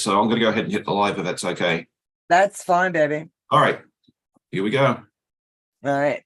so I'm going to go ahead and hit the live if that's okay. That's fine, baby. All right, here we go. All right.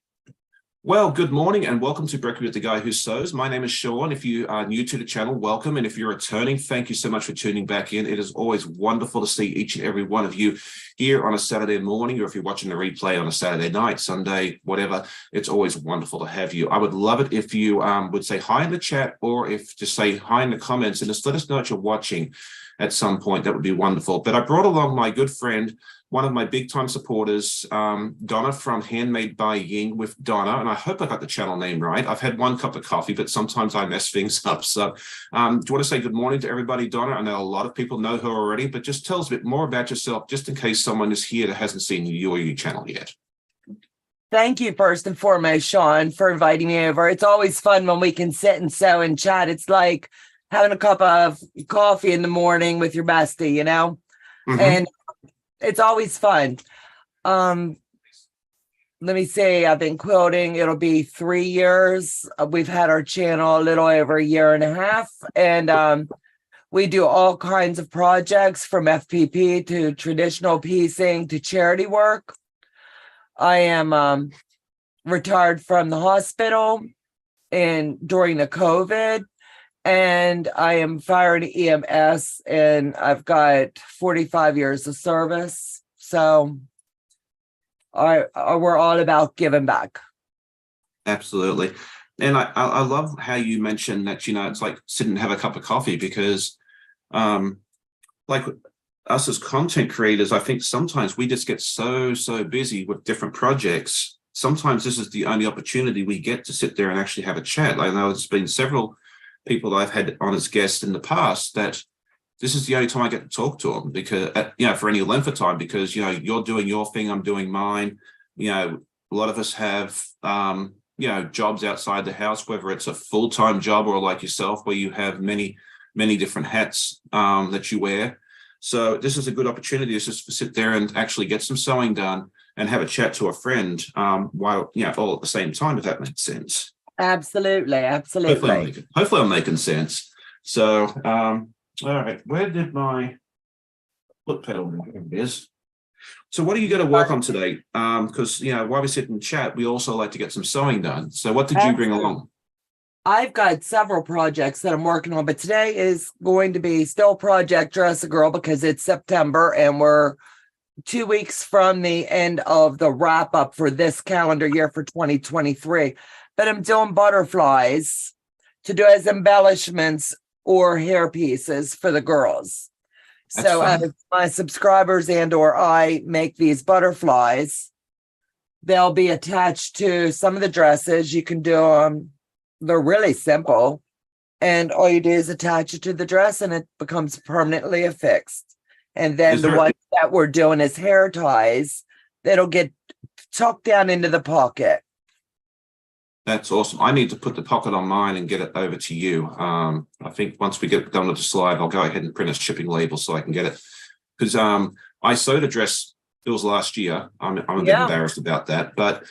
Well, good morning and welcome to Brekkie with the Guy Who Sews. My name is Sean. If you are new to the channel, welcome. And if you're returning, thank you so much for tuning back in. It is always wonderful to see each and every one of you here on a Saturday morning, or if you're watching the replay on a Saturday night, Sunday, whatever. It's always wonderful to have you. I would love it if you would say hi in the chat, or if just say hi in the comments and just let us know that you're watching at some point. That would be wonderful. But I brought along my good friend, one of my big time supporters, Donna from Handmade by Ying with Donna. And I hope I got the channel name right. I've had one cup of coffee, but sometimes I mess things up. So do you want to say good morning to everybody, Donna? I know a lot of people know her already, but just tell us a bit more about yourself, just in case someone is here that hasn't seen you or your channel yet. Thank you, first and foremost, Sean, for inviting me over. It's always fun when we can sit and sew and chat. It's like having a cup of coffee in the morning with your bestie, you know? Mm-hmm. And it's always fun. Let me see, I've been quilting. It'll be 3 years. We've had our channel a little over a year and a half. And we do all kinds of projects, from FPP to traditional piecing to charity work. I am retired from the hospital and during the COVID. And I am fire and EMS, and I've got 45 years of service. So we're all about giving back. Absolutely. And I love how you mentioned that, you know, it's like sit and have a cup of coffee, because like us as content creators, I think sometimes we just get so busy with different projects. Sometimes this is the only opportunity we get to sit there and actually have a chat. I know there's been several people that I've had on as guests in the past that this is the only time I get to talk to them, because, you know, for any length of time, because, you know, you're doing your thing, I'm doing mine. You know, a lot of us have, you know, jobs outside the house, whether it's a full-time job or like yourself, where you have many different hats that you wear. So this is a good opportunity to just sit there and actually get some sewing done and have a chat to a friend while, you know, all at the same time, if that makes sense. Absolutely. Hopefully I'm making sense. So, all right, where did my foot pedal go? Here it is. So what are you going to work on today? Because, you know, while we sit and chat, we also like to get some sewing done. So what did you bring along? I've got several projects that I'm working on, but today is going to be still Project Dress a Girl, because it's September and we're 2 weeks from the end of the wrap up for this calendar year for 2023. But I'm doing butterflies to do as embellishments or hair pieces for the girls. So as my subscribers and or I make these butterflies, they'll be attached to some of the dresses. You can do them. They're really simple. And all you do is attach it to the dress and it becomes permanently affixed. And then the one that we're doing is hair ties that'll get tucked down into the pocket. That's awesome. I need to put the pocket on mine and get it over to you. I think once we get done with the slide, I'll go ahead and print a shipping label so I can get it. Because I sewed a dress, it was last year. I'm a bit embarrassed about that. But,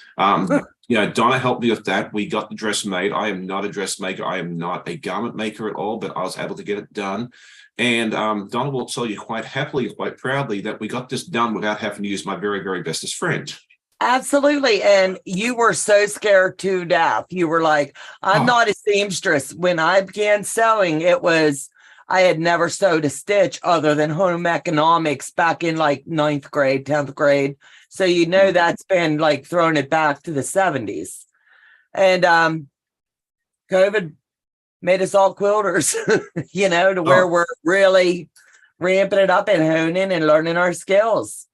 you know, Donna helped me with that. We got the dress made. I am not a dressmaker. I am not a garment maker at all, but I was able to get it done. And Donna will tell you quite happily, quite proudly, that we got this done without having to use my very bestest friend. Absolutely. And you were so scared to death. You were like, I'm not a seamstress. When I began sewing, I had never sewed a stitch other than home economics back in like 9th grade, 10th grade. So, you know, that's been like throwing it back to the 70s. And COVID made us all quilters, you know, to where we're really ramping it up and honing and learning our skills.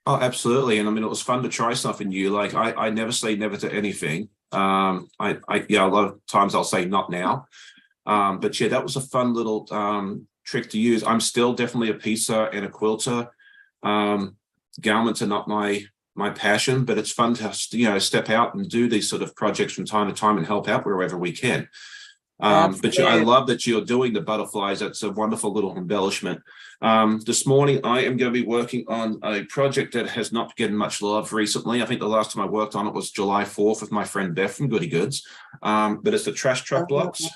Oh, absolutely. And I mean, it was fun to try something new. Like I never say never to anything. Yeah, a lot of times I'll say not now. But yeah, that was a fun little trick to use. I'm still definitely a piecer and a quilter. Garments are not my passion, but it's fun to, you know, step out and do these sort of projects from time to time and help out wherever we can. But I love that you're doing the butterflies. That's a wonderful little embellishment. This morning, I am going to be working on a project that has not gotten much love recently. I think the last time I worked on it was July 4th with my friend Beth from Goody Goods. But it's the trash truck blocks.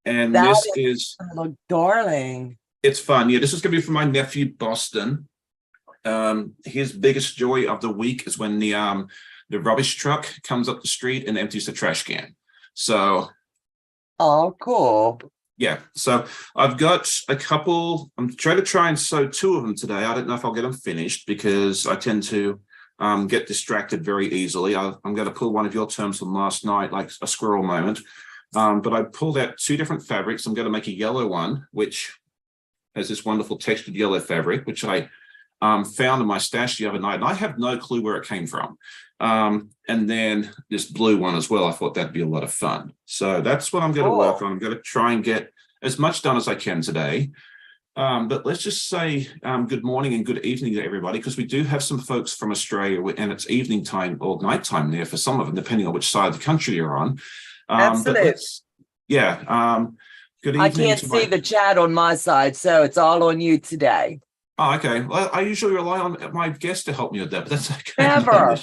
And this is, oh, darling. It's fun. Yeah, this is going to be for my nephew, Boston. His biggest joy of the week is when the rubbish truck comes up the street and empties the trash can. So Oh, cool. yeah, so I've got a couple. I'm trying to try and sew two of them today. I don't know if I'll get them finished because I tend to get distracted very easily. I'm going to pull one of your terms from last night, like a squirrel moment. But I pulled out two different fabrics. I'm going to make a yellow one, which has this wonderful textured yellow fabric, which I found in my stash the other night, and I have no clue where it came from. And then this blue one as well. I thought that'd be a lot of fun. So that's what I'm going to work on. I'm going to try and get as much done as I can today. But let's just say good morning and good evening to everybody, because we do have some folks from Australia, and it's evening time or nighttime there for some of them, depending on which side of the country you're on. Absolutely. Good evening. I can't see the chat on my side, so it's all on you today. Oh, okay. Well, I usually rely on my guest to help me with that, but that's okay. Never.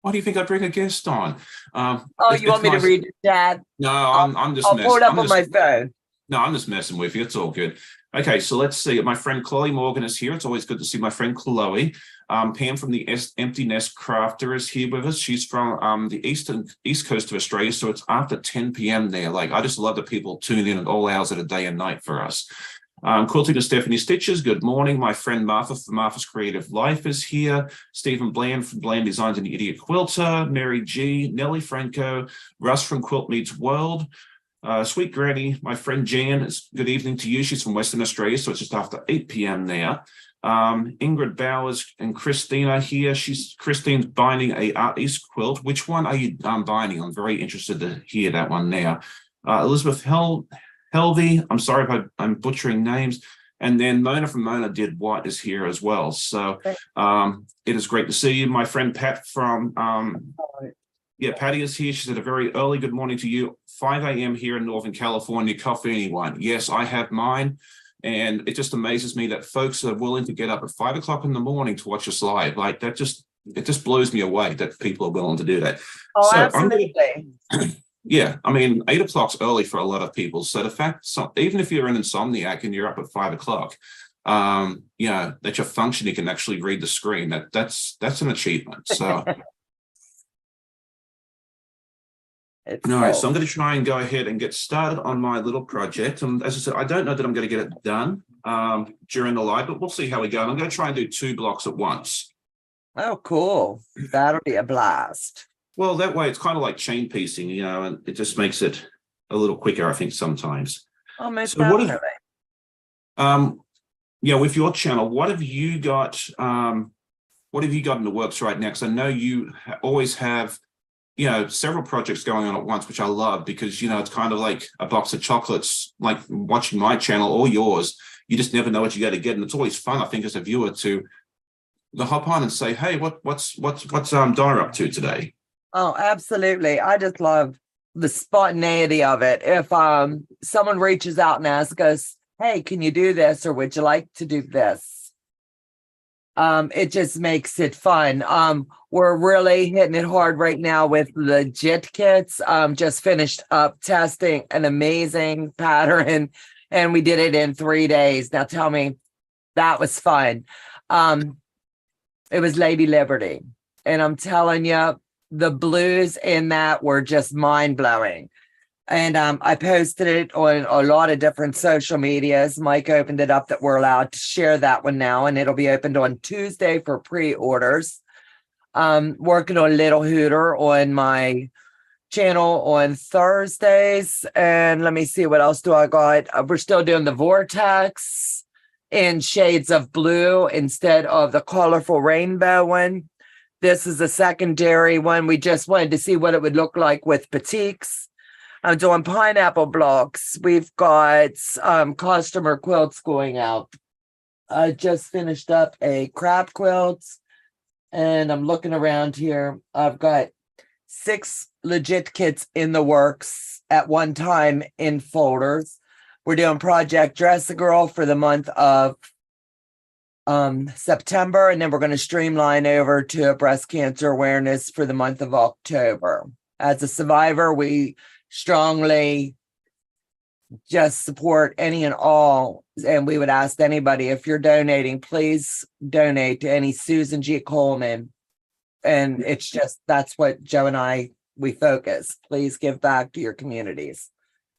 Why do you think I bring a guest on? You want me to read the chat? No, I'm just. I'll pull it up on my phone. No, I'm just messing with you. It's all good. Okay, so let's see. My friend Chloe Morgan is here. It's always good to see my friend Chloe. Pam from the Empty Nest Crafter is here with us. She's from the east coast of Australia, so it's after 10 p.m. there. Like, I just love that people tune in at all hours of the day and night for us. Quilting to Stephanie Stitches, good morning. My friend Martha from Martha's Creative Life is here. Stephen Bland from Bland Designs and the Idiot Quilter. Mary G, Nellie Franco, Russ from Quilt Meets World. Sweet Granny, my friend Jan, good evening to you. She's from Western Australia, so it's just after 8 p.m. there. Ingrid Bowers and Christina here. Christine's binding a Art East quilt. Which one are you binding? I'm very interested to hear that one now. Elizabeth Helvey, I'm sorry if I'm butchering names. And then Mona from Mona Did What is here as well. So it is great to see you. My friend Pat from, Patty is here. She said a very early good morning to you. 5 a.m. here in Northern California. Coffee, anyone? Yes, I have mine. And it just amazes me that folks are willing to get up at 5 o'clock in the morning to watch us live. Like it just blows me away that people are willing to do that. Oh, so absolutely. Yeah, I mean, 8 o'clock's early for a lot of people. So the fact, even if you're an insomniac and you're up at 5 o'clock, that you're functioning, can actually read the screen. That's an achievement. So. All right, so I'm going to try and go ahead and get started on my little project. And as I said, I don't know that I'm going to get it done during the live, but we'll see how we go. And I'm going to try and do 2 blocks at once. Oh, cool. That'll be a blast. Well, that way it's kind of like chain piecing, and it just makes it a little quicker, I think, sometimes. Oh, most definitely. With your channel, what have you got? What have you got in the works right now? Because I know you always have, several projects going on at once, which I love because, it's kind of like a box of chocolates, like watching my channel or yours. You just never know what you got to get. And it's always fun, I think, as a viewer to hop on and say, hey, what's Donna up to today? Oh, absolutely. I just love the spontaneity of it. If someone reaches out and asks us, hey, can you do this? Or would you like to do this? It just makes it fun. We're really hitting it hard right now with legit kits. Just finished up testing an amazing pattern and we did it in 3 days. Now tell me, that was fun. It was Lady Liberty. And I'm telling you, the blues in that were just mind-blowing. And I posted it on a lot of different social medias. Mike opened it up that we're allowed to share that one now, and it'll be opened on Tuesday for pre-orders. Working on Little Hooter on my channel on Thursdays. And let me see, what else do I got? We're still doing the Vortex in shades of blue instead of the colorful rainbow one. This is a secondary one. We just wanted to see what it would look like with batiks. I'm doing pineapple blocks. We've got customer quilts going out. I just finished up a crab quilt and I'm looking around here. I've got 6 legit kits in the works at one time in folders. We're doing Project Dress a Girl for the month of September, and then we're going to streamline over to breast cancer awareness for the month of October. As a survivor, we strongly just support any and all. And we would ask anybody, if you're donating, please donate to any Susan G. Coleman. And it's just, that's what Joe and I, we focus. Please give back to your communities.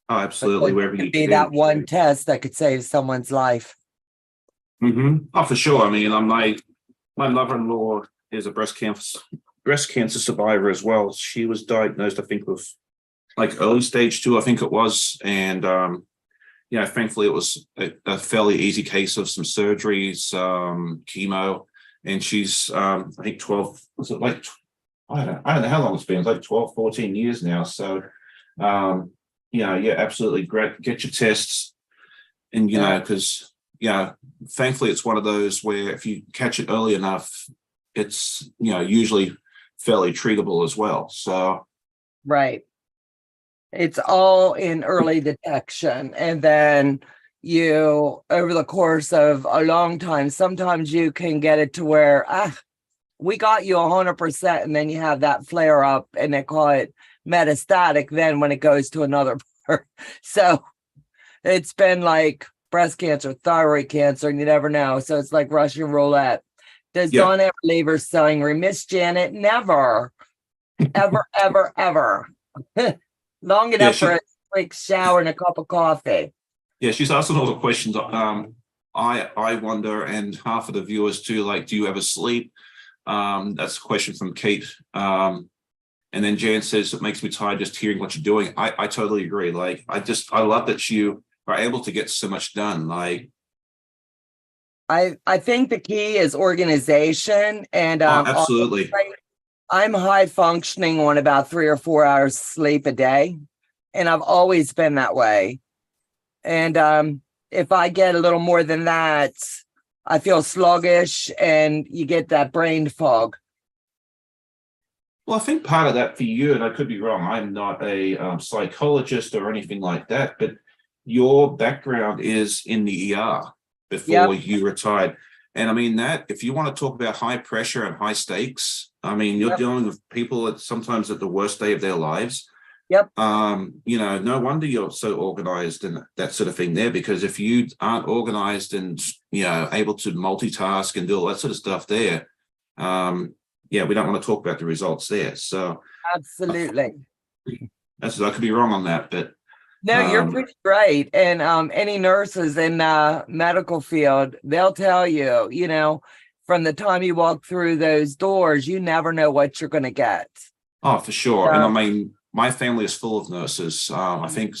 Oh, absolutely. Wherever you Be can. that one test that could save someone's life. Oh, for sure. I mean, my mother-in-law is a breast cancer survivor as well. She was diagnosed, I think, with like early stage 2, I think it was, and thankfully it was a fairly easy case of some surgeries, chemo, and she's I think 12. Was it like I don't know how long it's been. It's like 12, 14 years now. So absolutely great. Get your tests, and because thankfully it's one of those where if you catch it early enough, it's usually fairly treatable as well. So right. It's all in early detection. And then you, over the course of a long time, sometimes you can get it to where, we got you 100%. And then you have that flare up and they call it metastatic then when it goes to another part. So it's been like breast cancer, thyroid cancer, and you never know. So it's like Russian roulette. Does Donna ever leave her sewing room? Miss Janet, never, ever, ever, ever. Long enough for a quick shower and a cup of coffee. Yeah, she's asking all the questions. I wonder, and half of the viewers too, like, do you ever sleep? That's a question from Kate. And then Jan says, it makes me tired just hearing what you're doing. I totally agree. Like, I love that you are able to get so much done. Like, I think the key is organization, and absolutely. I'm high functioning on about 3 or 4 hours sleep a day, and I've always been that way. And if I get a little more than that, I feel sluggish, and you get that brain fog. Well, I think part of that for you, and I could be wrong, I'm not a psychologist or anything like that, but your background is in the ER before you retired. And I mean, that if you want to talk about high pressure and high stakes, I mean, you're dealing with people sometimes at the worst day of their lives. No wonder you're so organized and that sort of thing there, because if you aren't organized and, able to multitask and do all that sort of stuff there, we don't want to talk about the results there. So absolutely. I could be wrong on that, but no, you're pretty right. And any nurses in the medical field, they'll tell you, from the time you walk through those doors, you never know what you're going to get. Oh, for sure. And I mean, my family is full of nurses. I think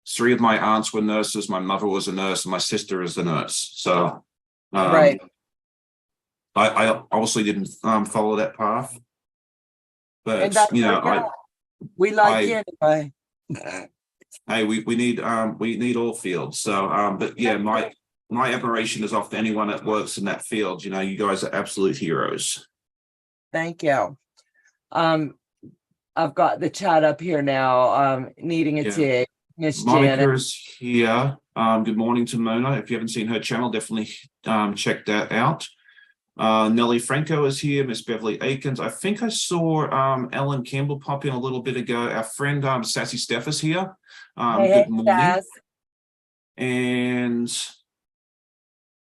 3 of my aunts were nurses. My mother was a nurse, and my sister is a nurse. So, right. I obviously didn't follow that path, but we like you anyway. Hey, we need all fields. So, but yeah, my admiration is off to anyone that works in that field. You guys are absolute heroes. Thank you. I've got the chat up here now. Needing a tea. Miss Monica Janet is here. Good morning to Mona. If you haven't seen her channel, definitely check that out. Nellie Franco is here. Miss Beverly Aikens. I think I saw Ellen Campbell pop in a little bit ago. Our friend Sassy Steph is here. Good morning. Sass. And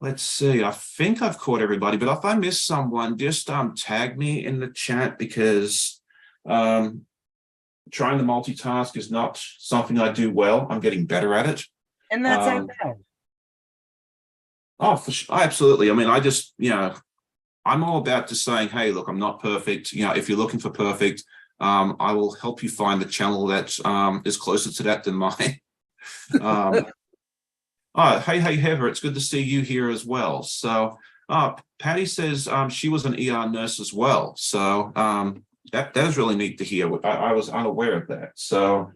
let's see. I think I've caught everybody, but if I miss someone, just tag me in the chat, because trying to multitask is not something I do well. I'm getting better at it. And that's okay. Oh, for sure. Absolutely. I mean, I just, I'm all about just saying, hey, look, I'm not perfect. If you're looking for perfect, I will help you find the channel that is closer to that than mine. Hey, Heather, it's good to see you here as well. So Patty says she was an ER nurse as well. So that is really neat to hear. I was unaware of that. So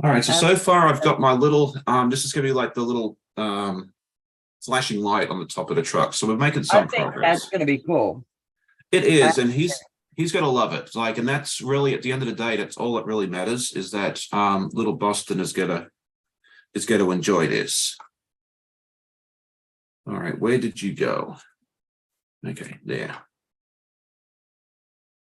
all right, so far I've got my little, this is going to be like the little flashing light on the top of the truck. So we're making some progress. That's going to be cool. It is, and he's going to love it. Like, and that's really, at the end of the day, that's all that really matters, is that little Boston is going to enjoy this. All right, where did you go? Okay, there.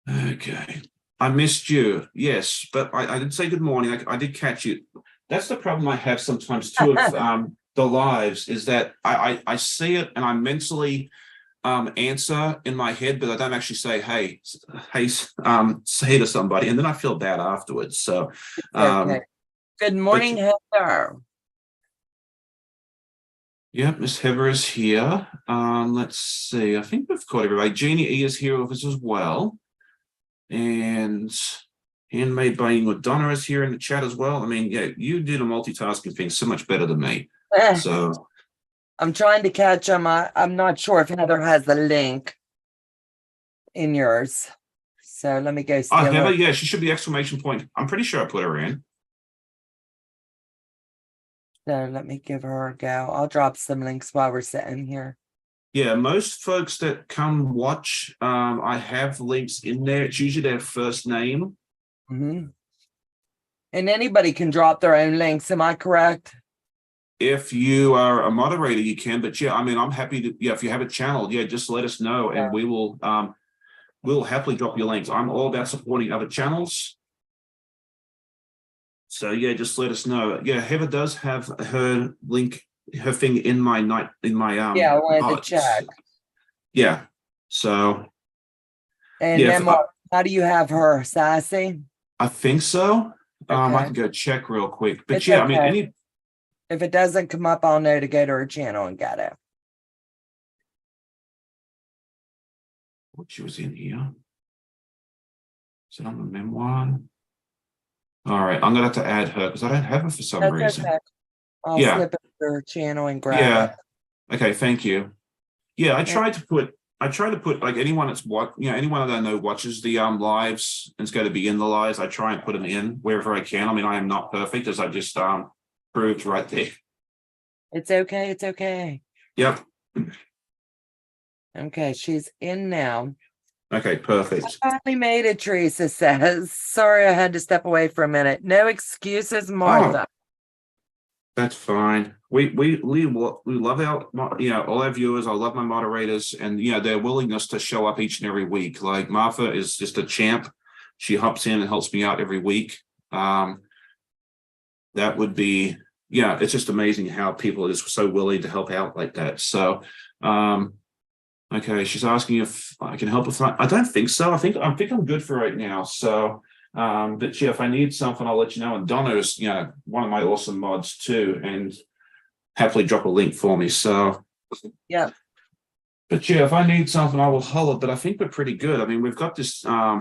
Okay. I missed you. Yes, but I did say good morning. I did catch you. That's the problem I have sometimes too of the lives is that I see it and I mentally answer in my head, but I don't actually say, hey, say to somebody, and then I feel bad afterwards. So Okay. Good but morning, Heather. yeah, Miss Heather is here. Let's see. I think we've got everybody. Jeannie E is here with us as well. And handmade by England. Donna is here in the chat as well. I mean, yeah, you do the multitasking thing so much better than me. So I'm trying to catch them. I'm not sure if Heather has the link in yours. So let me go steal Heather, her. yeah, she should be exclamation point. I'm pretty sure I put her in. So let me give her a go. I'll drop some links while we're sitting here. Yeah, most folks that come watch, I have links in there. It's usually their first name. And anybody can drop their own links. Am I correct? If you are a moderator, you can. But yeah, I mean, I'm happy to. Yeah, if you have a channel, yeah, just let us know, and we will. We'll happily drop your links. I'm all about supporting other channels. So yeah, just let us know. Yeah, Heather does have her link, her thing in my Yeah, I wanted to check. Yeah. So and yeah, then how do you have her? Sassy? I think so. I Okay. can go check real quick. But It's yeah, okay. I mean, if it doesn't come up, I'll know to go to her channel and get it. what she was in here. Is it on the memoir? All right, I'm gonna have to add her because I don't have her for some reason. Okay. I'll Yeah. slip it to her channel and grab it. Okay, thank you. Yeah, I try to put like anyone that's anyone that I know watches the lives and it's going to be in the lives. I try and put them in wherever I can. I mean, I am not perfect, as I just proved right there. It's okay. It's okay. Yep. Okay, she's in now. Okay, perfect. I finally made it, Teresa says. Sorry, I had to step away for a minute. No excuses, Martha. That's fine. We love our all our viewers. I love my moderators and their willingness to show up each and every week. Like Martha is just a champ. She hops in and helps me out every week. That would be it's just amazing how people are just so willing to help out like that. So okay, she's asking if I can help with that. I don't think so. I think I'm good for right now. So but yeah, if I need something, I'll let you know. And Donna is, one of my awesome mods too, and happily drop a link for me. So yeah. But yeah, if I need something, I will holler. But I think we're pretty good. I mean, we've got this. I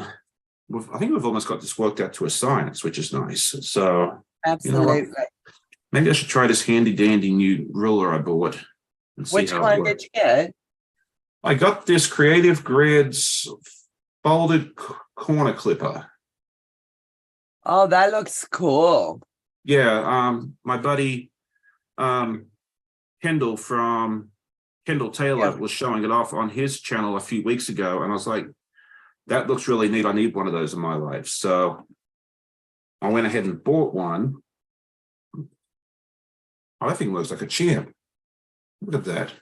think we've almost got this worked out to a science, which is nice. So absolutely. Maybe I should try this handy dandy new ruler I bought. And see which one did you get? I got this Creative Grids folded corner clipper. Oh, that looks cool. Yeah, my buddy Kendall from Kendall Taylor was showing it off on his channel a few weeks ago, and I was like, that looks really neat. I need one of those in my life. So I went ahead and bought one. Oh, that thing looks like a champ. Look at that.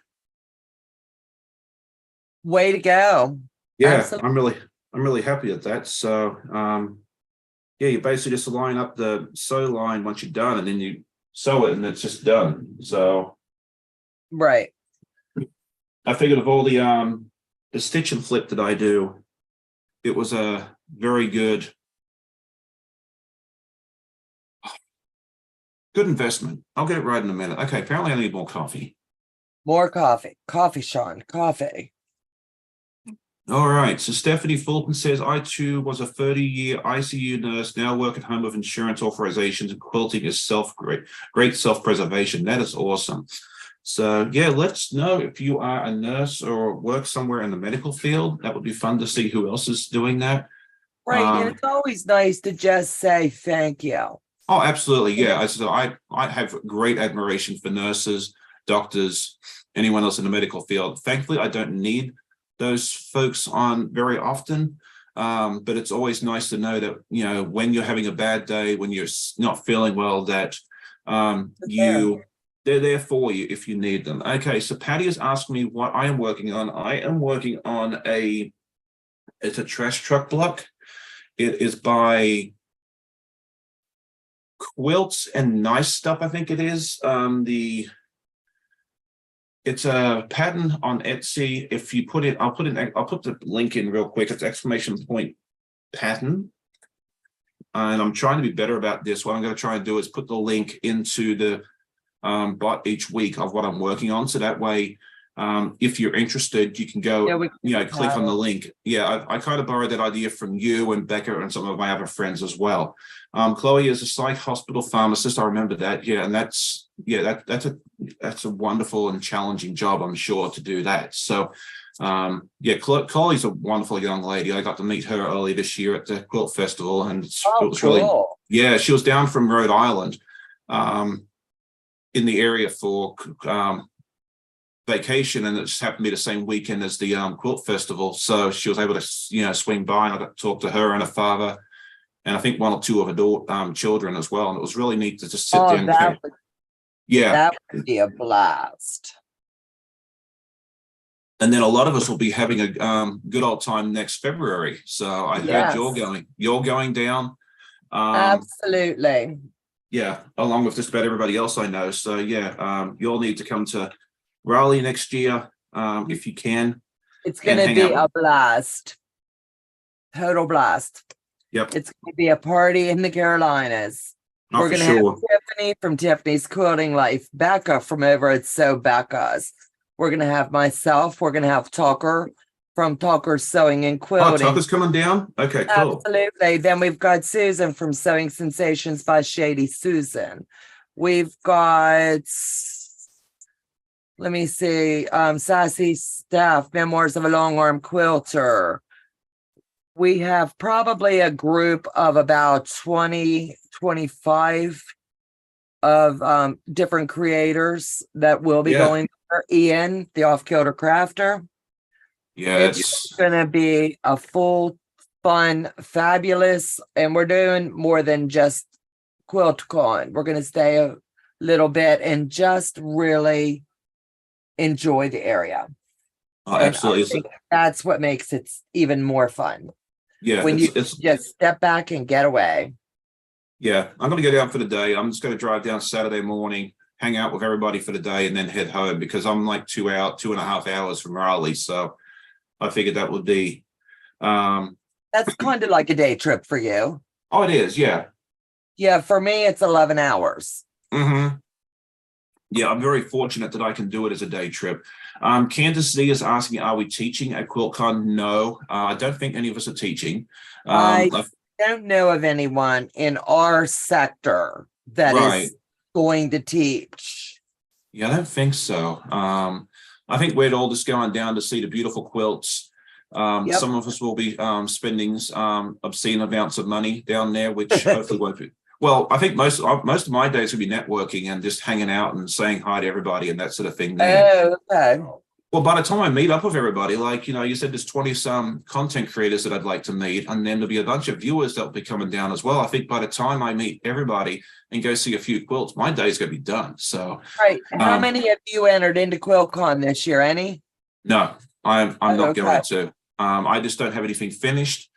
Way to go. Yeah, absolutely. I'm really happy at that. So yeah, you basically just line up the sew line once you're done, and then you sew it and it's just done. So right. I figured of all the stitch and flip that I do, it was a very good investment. I'll get it right in a minute. Okay, apparently I need more coffee. More coffee. Coffee, Sean. Coffee. All right. So Stephanie Fulton says, I too was a 30-year ICU nurse, now work at home with insurance authorizations, and quilting is great self-preservation. That is awesome. So yeah, let's know if you are a nurse or work somewhere in the medical field. That would be fun to see who else is doing that. Right. And it's always nice to just say thank you. Oh, absolutely. Yeah. So I have great admiration for nurses, doctors, anyone else in the medical field. Thankfully, I don't need those folks on very often. But it's always nice to know that, when you're having a bad day, when you're not feeling well, that they're there for you if you need them. Okay, so Patty is asking me what I am working on. I am working on it's a trash truck block. It is by Quilts and Nice Stuff, I think it is. It's a pattern on Etsy. If you put it, I'll put the link in real quick. It's exclamation point pattern. And I'm trying to be better about this. What I'm going to try and do is put the link into the bot each week of what I'm working on. So that way, if you're interested, you can go, click on the link. Yeah, I kind of borrowed that idea from you and Becca and some of my other friends as well. Chloe is a psych hospital pharmacist. I remember that. Yeah, and that's a wonderful and challenging job, I'm sure, to do that. So Chloe's a wonderful young lady. I got to meet her early this year at the Quilt Festival, and it was cool. Really, she was down from Rhode Island, in the area for vacation, and it just happened to be the same weekend as the Quilt Festival. So she was able to, swing by, and I got to talk to her and her father, and I think one or two of her children as well. And it was really neat to just sit there and that would be a blast. And then a lot of us will be having a good old time next February. So I heard you're going down. Absolutely. Yeah, along with just about everybody else I know. So you'll need to come to Raleigh next year if you can. It's going to be a blast. Total blast. Yep. It's going to be a party in the Carolinas. We're going to have Tiffany from Tiffany's Quilting Life, Becca from over at So Becca's. We're going to have myself. We're going to have Tucker from Tucker's Sewing and Quilting. Oh, Tucker's coming down? Okay, cool. Absolutely. Then we've got Susan from Sewing Sensations by Shady Susan. We've got, let me see, Sassy Staff, Memoirs of a Long Arm Quilter. We have probably a group of about 20, 25 of different creators that will be going there. Ian, the off-kilter crafter. Yes. It's going to be a full, fun, fabulous, and we're doing more than just QuiltCon. We're going to stay a little bit and just really enjoy the area. Oh, absolutely. I think that's what makes it even more fun. Yeah. When you just step back and get away. Yeah. I'm going to go down for the day. I'm just going to drive down Saturday morning, hang out with everybody for the day, and then head home because I'm like 2.5 hours from Raleigh. So I figured that would be. That's kind of like a day trip for you. Oh, it is. Yeah. Yeah. For me, it's 11 hours. Mm-hmm. Yeah, I'm very fortunate that I can do it as a day trip. Candace Z is asking, are we teaching at QuiltCon? No, I don't think any of us are teaching. I don't know of anyone in our sector that is going to teach. Yeah, I don't think so. I think we're all just going down to see the beautiful quilts. Some of us will be spending obscene amounts of money down there, which hopefully won't be. Well, I think most of my days will be networking and just hanging out and saying hi to everybody and that sort of thing there. Oh, okay. Well, by the time I meet up with everybody, like, you said there's 20-some content creators that I'd like to meet, and then there'll be a bunch of viewers that'll be coming down as well. I think by the time I meet everybody and go see a few quilts, my day's going to be done. So, right. How many of you entered into QuiltCon this year? Any? No, I'm not going to. I just don't have anything finished.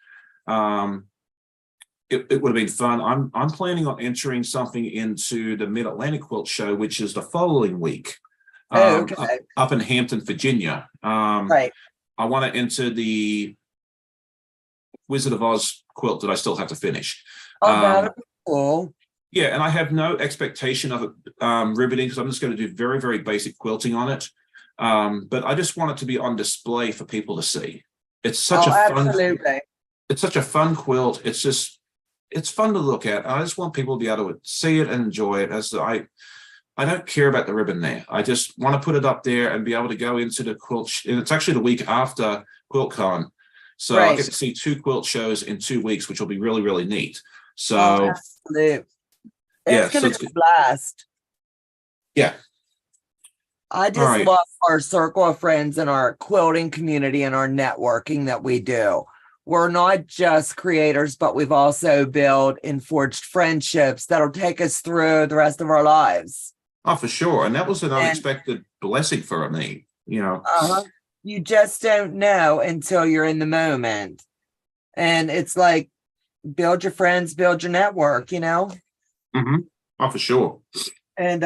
It would have been fun. I'm planning on entering something into the Mid-Atlantic Quilt Show, which is the following week. Up in Hampton, Virginia. Right. I want to enter the Wizard of Oz quilt that I still have to finish. Oh, that'd be cool. Yeah, and I have no expectation of it riveting because I'm just going to do very, very basic quilting on it. But I just want it to be on display for people to see. It's such it's such a fun quilt. It's fun to look at. I just want people to be able to see it and enjoy it. I don't care about the ribbon there. I just want to put it up there and be able to go into the quilt. And it's actually the week after QuiltCon. So I get to see 2 quilt shows in 2 weeks, which will be really, really neat. So it's going to be a blast. Yeah. I just love our circle of friends and our quilting community and our networking that we do. We're not just creators, but we've also built and forged friendships that'll take us through the rest of our lives. Oh, for sure. And that was an unexpected blessing for me, You just don't know until you're in the moment. And it's like build your friends, build your network, Hmm. Oh, for sure. And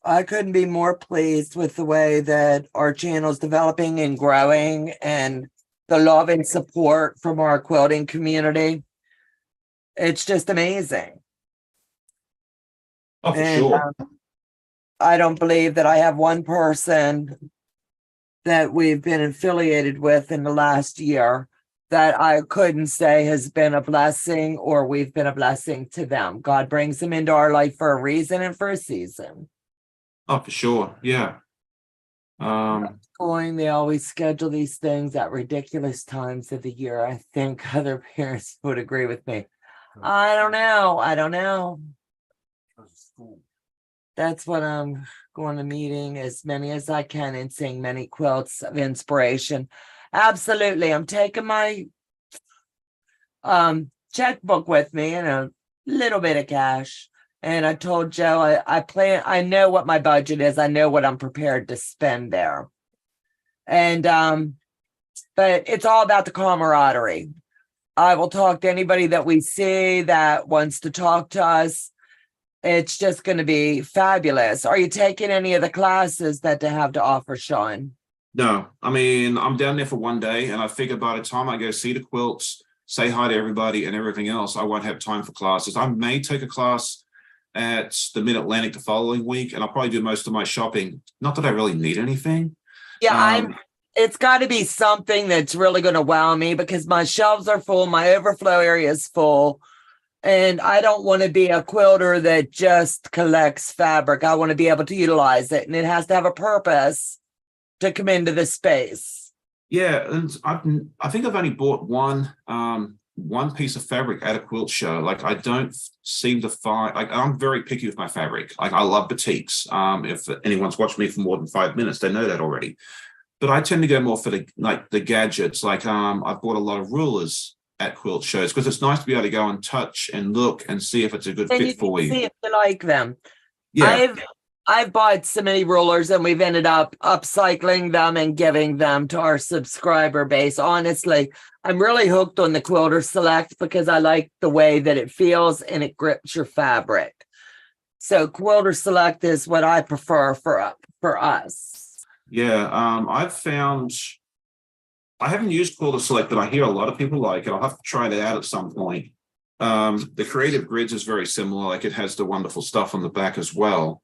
I couldn't be more pleased with the way that our channel's developing and growing and the love and support from our quilting community. It's just amazing. Oh, for And sure. I don't believe that I have one person that we've been affiliated with in the last year that I couldn't say has been a blessing or we've been a blessing to them. God brings them into our life for a reason and for a season. Oh, for sure. Yeah. They always schedule these things at ridiculous times of the year. I think other parents would agree with me. I don't know. That's what I'm going to meeting as many as I can and seeing many quilts of inspiration. Absolutely. I'm taking my checkbook with me and a little bit of cash. And I told Joe I know what my budget is. I know what I'm prepared to spend there. And but it's all about the camaraderie. I will talk to anybody that we see that wants to talk to us. It's just going to be fabulous. Are you taking any of the classes that they have to offer, Sean? No, I mean, I'm down there for one day, and I figure by the time I go see the quilts, say hi to everybody and everything else, I won't have time for classes. I may take a class at the Mid-Atlantic the following week, and I'll probably do most of my shopping. Not that I really need anything. Yeah, it's got to be something that's really going to wow me because my shelves are full, my overflow area is full, and I don't want to be a quilter that just collects fabric. I want to be able to utilize it, and it has to have a purpose to come into the space. Yeah, and I think I've only bought one piece of fabric at a quilt show. Like, I don't seem to find, like, I'm very picky with my fabric. Like, I love batiks. If anyone's watched me for more than 5 minutes, they know that already. But I tend to go more for the gadgets. Like, I've bought a lot of rulers at quilt shows because it's nice to be able to go and touch and look and see if it's a good And you fit for can you. see if you like them. Yeah. I've bought so many rulers and we've ended up upcycling them and giving them to our subscriber base. Honestly, I'm really hooked on the Quilter Select because I like the way that it feels and it grips your fabric. So Quilter Select is what I prefer for us. Yeah. I haven't used Quilter Select, but I hear a lot of people like it. I'll have to try it out at some point. The Creative Grids is very similar. Like, it has the wonderful stuff on the back as well.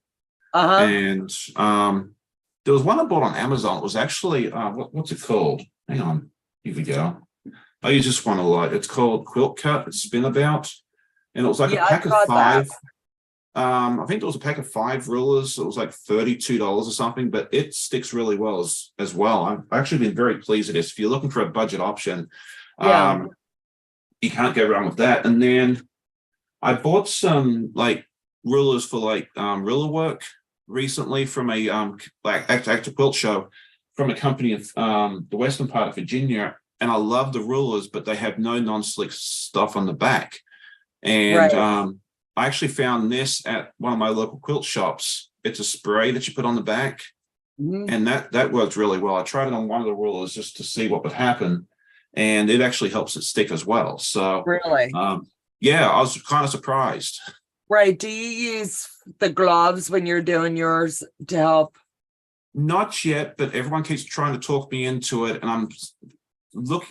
And there was one I bought on Amazon. It was actually what's it called? Hang on, here we go. I use this one a lot. It's called Quilt Cut. It's Spinabout, and it was like a pack of 5. I think it was a pack of 5 rulers. It was like $32 or something, but it sticks really well as well. I've actually been very pleased with this. If you're looking for a budget option, you can't go wrong with that. And then I bought some like rulers for like ruler work recently from a active quilt show from a company of the western part of Virginia, and I love the rulers, but they have no non-slick stuff on the back. And I actually found this at one of my local quilt shops. It's a spray that you put on the back, and that works really well. I tried it on one of the rulers just to see what would happen, and it actually helps it stick as well. So really, yeah, I was kind of surprised. Right. Do you use the gloves when you're doing yours to help? Not yet, but everyone keeps trying to talk me into it, and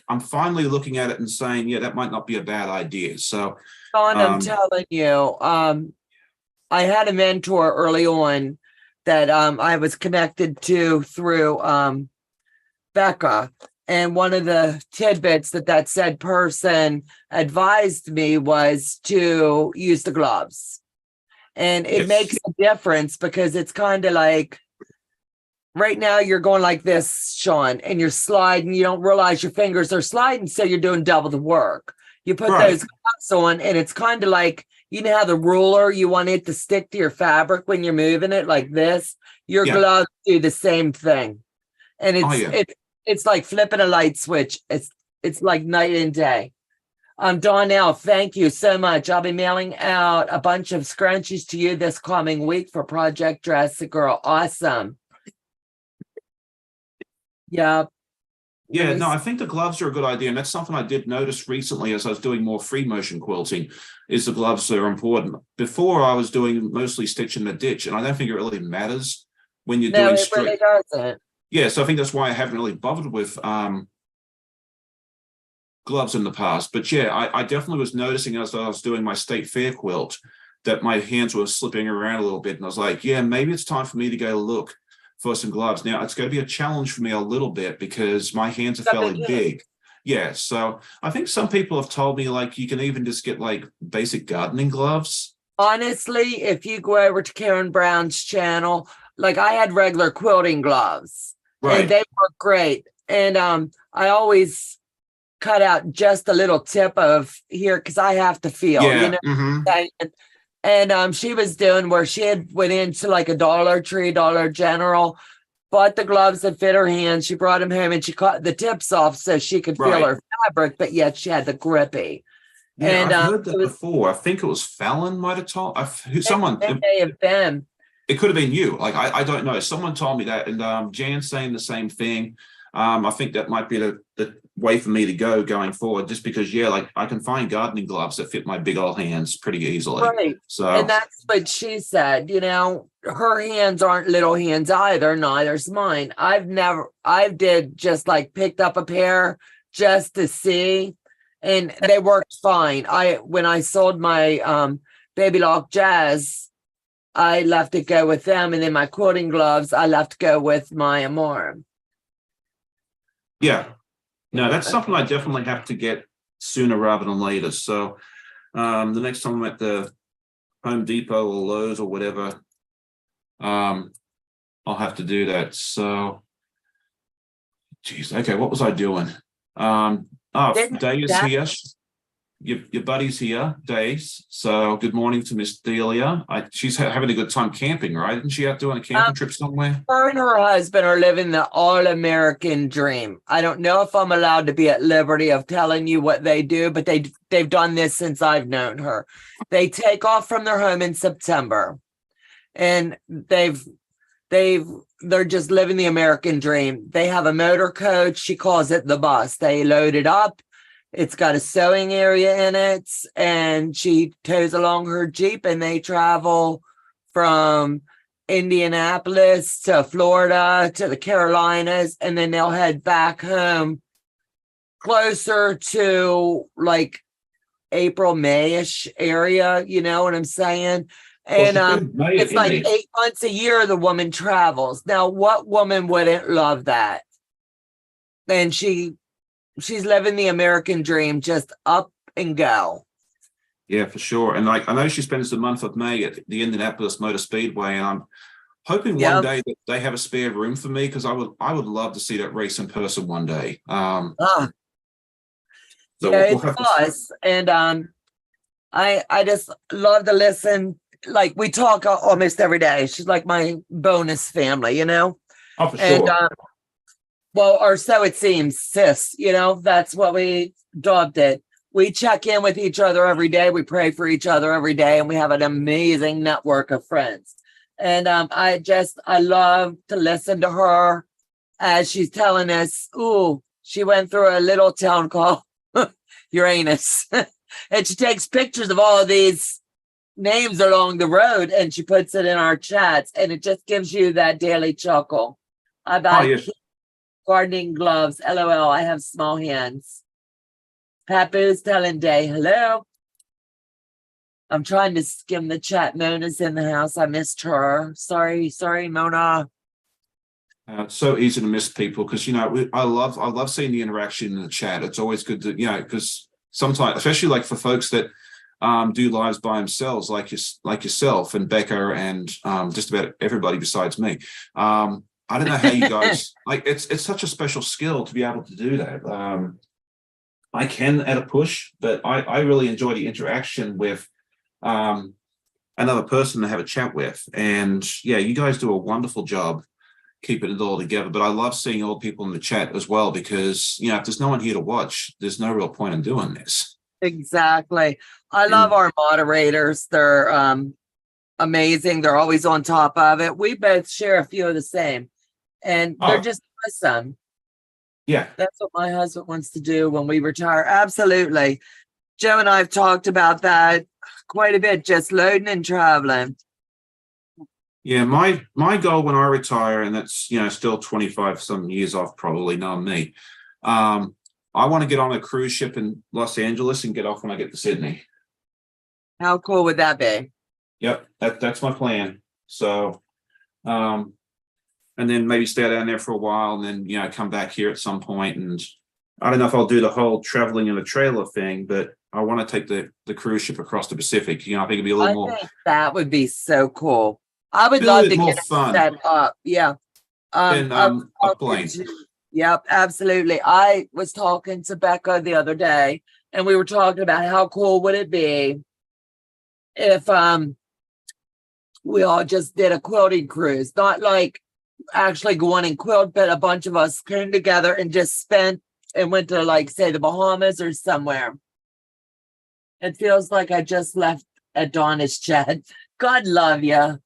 I'm finally looking at it and saying, yeah, that might not be a bad idea. So, I'm telling you, I had a mentor early on that I was connected to through Becca. And one of the tidbits that said person advised me was to use the gloves. And it makes a difference because it's kind of like right now you're going like this, Sean, and you're sliding. You don't realize your fingers are sliding. So you're doing double the work. You put those gloves on and it's kind of like, you know how the ruler, you want it to stick to your fabric when you're moving it like this. Your gloves do the same thing. And it's like flipping a light switch. It's like night and day. Donnell, thank you so much. I'll be mailing out a bunch of scrunchies to you this coming week for Project Dress a Girl. Awesome. Yeah. Let Yeah, me no, see. I think the gloves are a good idea, and that's something I did notice recently as I was doing more free motion quilting. Is the gloves are important. Before I was doing mostly stitch in the ditch, and I don't think it really matters when you're No, doing it straight. really doesn't. Yeah, so I think that's why I haven't really bothered with gloves in the past. But yeah, I definitely was noticing as I was doing my state fair quilt that my hands were slipping around a little bit, and I was like, yeah, maybe it's time for me to go look for some gloves. Now it's going to be a challenge for me a little bit because my hands are Got fairly big hands. big. Yeah, so I think some people have told me like you can even just get like basic gardening gloves. Honestly, if you go over to Karen Brown's channel, like I had regular quilting gloves and Right. they work great. And I always cut out just a little tip of here because I have to feel, Yeah. Hmm. and she was doing where she had went into like a Dollar Tree, Dollar General, bought the gloves that fit her hands. She brought them home and she cut the tips off so she could feel Right. her fabric, but yet she had the grippy. Yeah, And I've heard it that was before. I think it was Fallon might have told someone. it may have been. It could have been you. Like I don't know. Someone told me that, and Jan's saying the same thing. I think that might be the way for me to go going forward, just because yeah, like I can find gardening gloves that fit my big old hands pretty easily. Right. And So that's what she said, her hands aren't little hands either, neither's mine. I did just like picked up a pair just to see, and they worked fine. When I sold my Baby Lock Jazz, I left it go with them, and then my quilting gloves, I left go with my Amore. yeah, no, that's something I definitely have to get sooner rather than later. So the next time I'm at the Home Depot or Lowe's or whatever, um, I'll have to do that. So, geez, okay, what was I doing? Didn't Day is that here. Your buddy's here, Days. So good morning to Miss Delia. She's having a good time camping, right? Isn't she out doing a camping trip somewhere? her and her husband are living the all-American dream. I don't know if I'm allowed to be at liberty of telling you what they do, but they've done this since I've known her. They take off from their home in September, and they're just living the American dream. They have a motor coach. She calls it the bus. They load it up. It's got a sewing area in it, and she tows along her Jeep, and they travel from Indianapolis to Florida to the Carolinas, and then they'll head back home closer to like April, May-ish area, you know what I'm saying? Well, And she's been May it's in like there. 8 months a year the woman travels. Now, what woman wouldn't love that? And she's living the American dream, just up and go. Yeah, for sure. And like I know she spends the month of May at the Indianapolis Motor Speedway, and I'm hoping one Yep. day that they have a spare room for me because I would love to see that race in person one day. Ah, So yeah, we'll it's have to. us. And I just love to listen. Like we talk almost every day. She's like my bonus family, you know? Oh, for And sure. well, or so it seems, sis, that's what we dubbed it. We check in with each other every day. We pray for each other every day, and we have an amazing network of friends. And I love to listen to her as she's telling us, ooh, she went through a little town called Uranus. And she takes pictures of all of these names along the road and she puts it in our chats, and it just gives you that daily chuckle. I Oh buy yeah. gardening gloves. LOL, I have small hands. Papoose telling Day, hello. I'm trying to skim the chat. Mona's in the house. I missed her. Sorry, Mona. It's so easy to miss people because I love seeing the interaction in the chat. It's always good to because sometimes, especially like for folks that do lives by themselves, like yourself and Becca and just about everybody besides me. I don't know how you guys like. It's such a special skill to be able to do that. I can at a push, but I really enjoy the interaction with another person to have a chat with. And yeah, you guys do a wonderful job keeping it all together. But I love seeing all people in the chat as well because if there's no one here to watch, there's no real point in doing this. Exactly. I love And our moderators. They're amazing. They're always on top of it. We both share a few of the same, and they're oh, just awesome. Yeah. That's what my husband wants to do when we retire. Absolutely. Joe and I have talked about that quite a bit, just loading and traveling. Yeah, my goal when I retire, and that's still 25 some years off, probably not me. Um, I want to get on a cruise ship in Los Angeles and get off when I get to Sydney. How cool would that be? Yep, that's my plan. So, um, and then maybe stay down there for a while, and then come back here at some point. And I don't know if I'll do the whole traveling in a trailer thing, but I want to take the cruise ship across the Pacific. I think it'd be a little I more, think that would be so cool. I would be a little love bit to more get it fun set up. Yeah. than I was a talking plane. to, yep, absolutely. I was talking to Becca the other day, and we were talking about how cool would it be if we all just did a quilting cruise, not like actually going and quilt, but a bunch of us came together and just spent and went to, like, say, the Bahamas or somewhere. It feels like I just left at Donna's chat. God love you,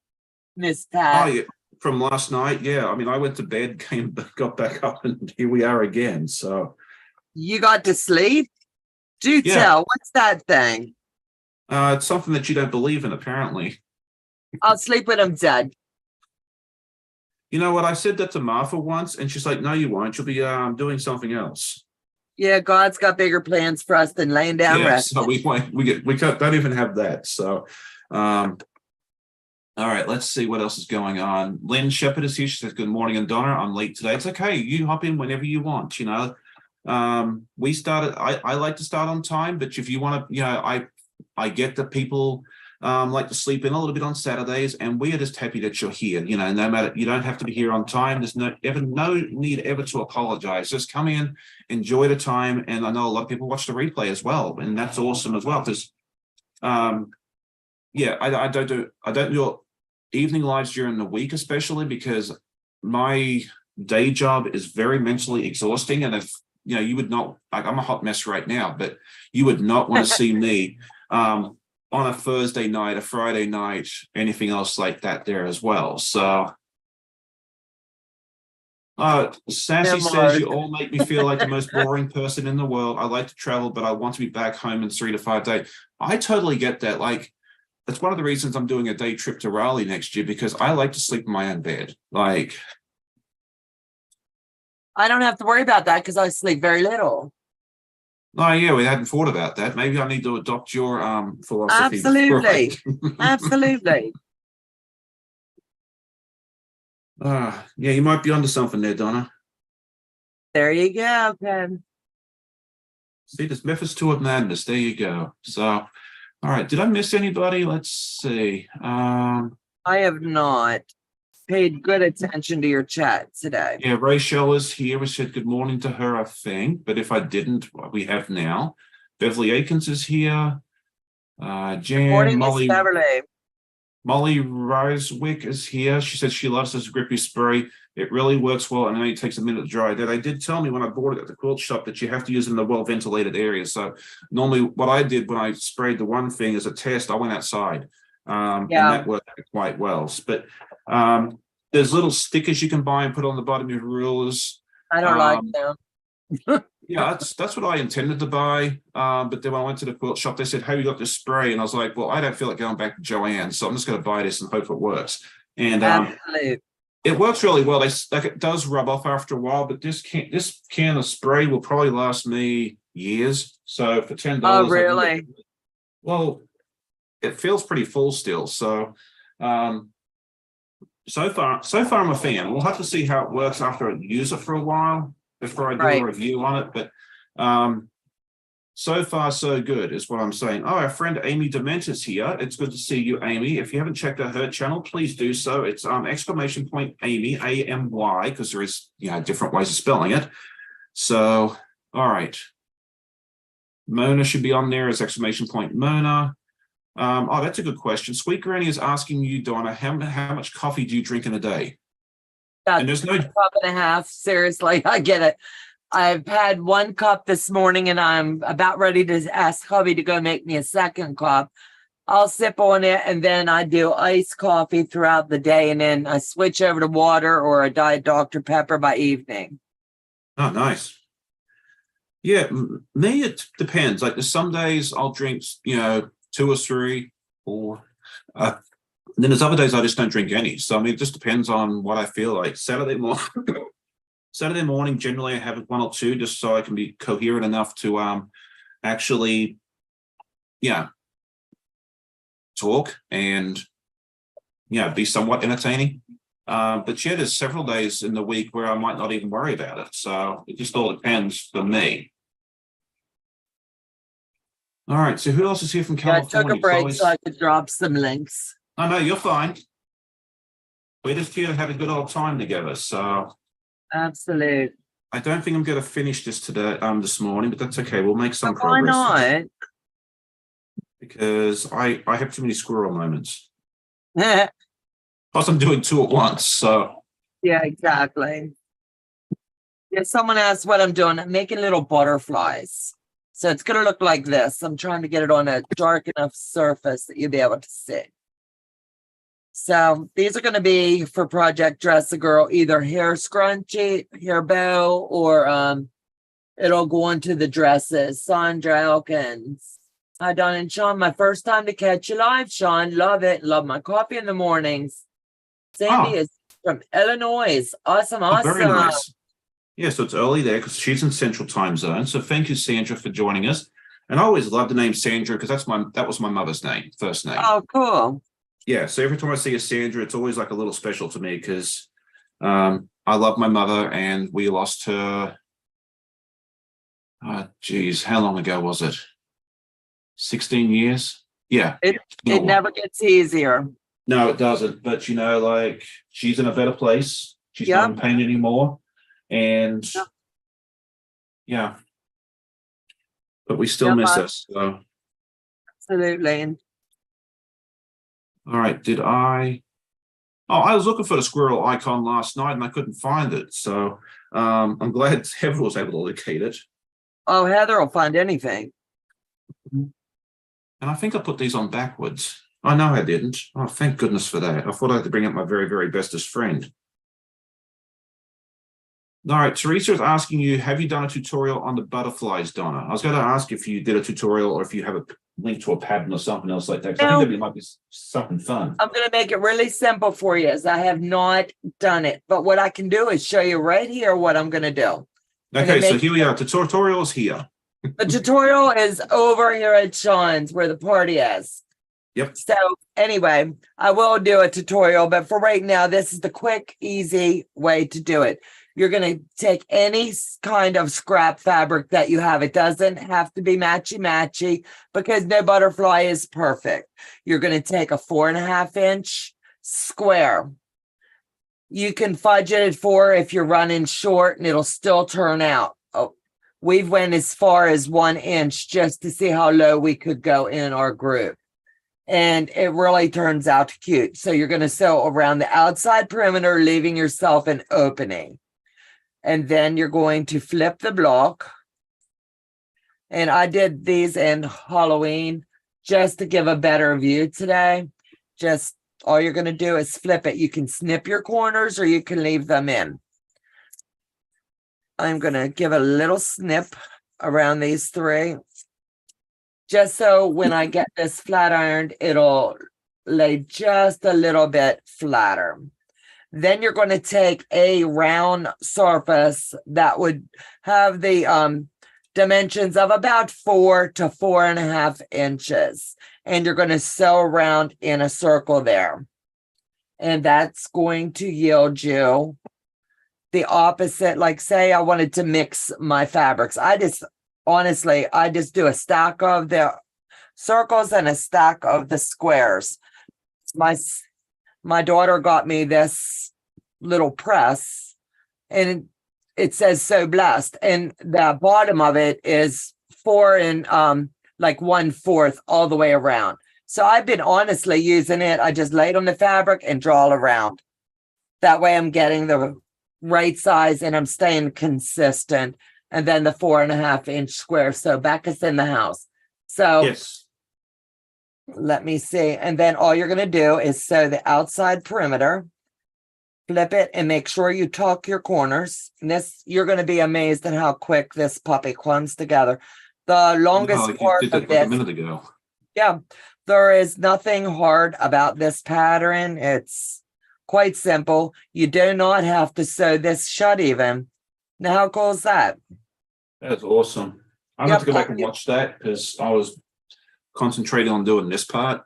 Miss Oh Pat. yeah, from last night. Yeah, I mean, I went to bed, got back up, and here we are again. So You got to sleep? Do yeah, tell. What's that thing? it's something that you don't believe in, apparently. I'll sleep when I'm dead. You know what? I said that to Martha once, and she's like, "No, you won't. You'll be doing something else." Yeah, God's got bigger plans for us than laying down Yeah, so resting. don't even have that. So, all right, let's see what else is going on. Lynn Shepherd is here. She says, "Good morning, and Donna, I'm late today. It's okay. You hop in whenever you want. We started. I like to start on time, but if you want to, I get that people like to sleep in a little bit on Saturdays, and we are just happy that you're here. No matter, you don't have to be here on time. There's no need ever to apologize. Just come in, enjoy the time, and I know a lot of people watch the replay as well, and that's awesome as well because, yeah, I don't do evening lives during the week, especially because my day job is very mentally exhausting, and if you would not, like, I'm a hot mess right now, but you would not want to see me on a Thursday night, a Friday night, anything else like that there as well. So Sassy says, "You all make me feel like the most boring person in the world. I like to travel, but I want to be back home in 3 to 5 days." I totally get that. Like, that's one of the reasons I'm doing a day trip to Raleigh next year, because I like to sleep in my own bed. Like, I don't have to worry about that because I sleep very little. oh yeah, we hadn't thought about that. Maybe I need to adopt your philosophy. Absolutely. Absolutely. Yeah, you might be onto something there, Donna. There you go, Ken. See, there's methods to a madness. There you go. So, all right. Did I miss anybody? Let's see. I have not paid good attention to your chat today. Yeah, Rachel is here. We said good morning to her, I think. But if I didn't, we have now. Beverly Akins is here. Jan, Morning, Miss Beverly. Molly Rosewick is here. She says she loves this grippy spray. It really works well, and it only takes a minute to dry. That they did tell me when I bought it at the quilt shop that you have to use it in the well-ventilated areas. So normally what I did when I sprayed the one thing as a test, I went outside, and that worked quite well. But there's little stickers you can buy and put on the bottom of your rulers. I don't like them. Yeah, that's what I intended to buy. But then when I went to the quilt shop, they said, "Hey, you got this spray?" And I was like, "Well, I don't feel like going back to Joanne, so I'm just going to buy this and hope it works." And it works really well. It does rub off after a while, but this can of spray will probably last me years. So for $10, oh really? Well, it feels pretty full still. So so far I'm a fan. We'll have to see how it works after I use it for a while before I do a review on it. But so far so good is what I'm saying. Oh, our friend Amy Dement is here. It's good to see you, Amy. If you haven't checked out her channel, please do so. It's exclamation point Amy, AMY, because there is different ways of spelling it. So all right, Mona should be on there as exclamation point Mona. Oh, that's a good question. Sweet Granny is asking you, Donna, how much coffee do you drink in a day? And there's no cup and a half. Seriously, I get it. I've had 1 cup this morning, and I'm about ready to ask hubby to go make me a 2nd cup. I'll sip on it, and then I do iced coffee throughout the day, and then I switch over to water or a Diet Dr. Pepper by evening. Oh, nice. Yeah, me, it depends. Like there's some days I'll drink, two or three, or uh, and then there's other days I just don't drink any. So I mean, it just depends on what I feel like. Saturday morning, generally I have one or two just so I can be coherent enough to actually, yeah, talk and be somewhat entertaining. But yeah, there's several days in the week where I might not even worry about it. So it just all depends for me. All right. So who else is here from Yeah, I took a California? break so I could drop some links. Oh no, you're fine. We're just here to have a good old time together. So Absolute. I don't think I'm going to finish this today, this morning, but that's okay. We'll make some But why progress. not? Because I have too many squirrel moments. Yeah, Plus, I'm doing two at once. So exactly. Yeah, someone asked what I'm doing. I'm making little butterflies. So it's going to look like this. I'm trying to get it on a dark enough surface that you'll be able to see. So these are going to be for Project Dress a Girl, either hair scrunchie, hair bow, or it'll go into the dresses. Sandra Elkins. Hi, Donna and Sean. My first time to catch you live, Sean. Love it. Love my coffee in the mornings. Sandy is from Illinois. Awesome. very nice. Yeah, so it's early there because she's in Central Time Zone. So thank you, Sandra, for joining us. And I always love the name Sandra because that was my mother's name, first name. Oh, cool. Yeah, so every time I see a Sandra, it's always like a little special to me because I love my mother and we lost her. Geez, how long ago was it? 16 years? Yeah. It never gets easier. No, it doesn't. But like she's in a better place. She's not in pain anymore. And yeah. But we still miss us. So. Absolutely. All right. I was looking for the squirrel icon last night and I couldn't find it. So I'm glad Heather was able to locate it. Oh, Heather will find anything. And I think I put these on backwards. I know I didn't. Oh, thank goodness for that. I thought I had to bring up my very, very bestest friend. All right, Teresa is asking you, have you done a tutorial on the butterflies, Donna? I was going to ask if you did a tutorial or if you have a link to a pattern or something else like that. I think that might be something fun. I'm going to make it really simple for you as I have not done it. But what I can do is show you right here what I'm going to do. Okay, so here we are. The tutorial is here. The tutorial is over here at Sean's where the party is. Yep. So anyway, I will do a tutorial, but for right now, this is the quick, easy way to do it. You're going to take any kind of scrap fabric that you have. It doesn't have to be matchy because no butterfly is perfect. You're going to take a 4.5-inch square. You can fudge it at 4 if you're running short and it'll still turn out. Oh, we've went as far as 1 inch just to see how low we could go in our group. And it really turns out cute. So you're going to sew around the outside perimeter, leaving yourself an opening. And then you're going to flip the block. And I did these in Halloween just to give a better view today. Just all you're going to do is flip it. You can snip your corners or you can leave them in. I'm going to give a little snip around these 3. Just so when I get this flat ironed, it'll lay just a little bit flatter. Then you're going to take a round surface that would have the dimensions of about 4 to 4.5 inches. And you're going to sew around in a circle there. And that's going to yield you the opposite. Like say I wanted to mix my fabrics. Honestly, I just do a stack of the circles and a stack of the squares. My daughter got me this little press and it says "So Blessed." And the bottom of it is 4 and like 1/4 all the way around. So I've been honestly using it. I just lay it on the fabric and draw around. That way I'm getting the right size and I'm staying consistent. And then the 4.5-inch square. So back us in the house. So yes. Let me see. And then all you're going to do is sew the outside perimeter. flip it and make sure you tuck your corners. And this, you're going to be amazed at how quick this puppy clumps together. The No, longest like you part did of that like a this, minute ago. yeah, there is nothing hard about this pattern. It's quite simple. You do not have to sew this shut even. Now, how cool is that? That's awesome. I'm going to Yep, go back and watch that because I was concentrating on doing this part.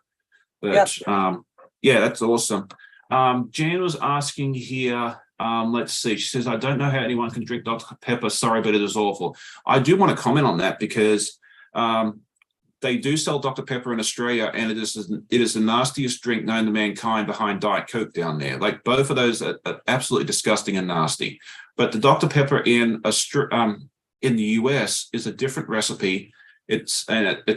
yep. But yeah, that's awesome. Jan was asking here, let's see, she says, I don't know how anyone can drink Dr. Pepper. Sorry, but it is awful. I do want to comment on that because they do sell Dr. Pepper in Australia, and it is the nastiest drink known to mankind behind Diet Coke down there. Like both of those are absolutely disgusting and nasty. But the Dr. Pepper in the US is a different recipe. It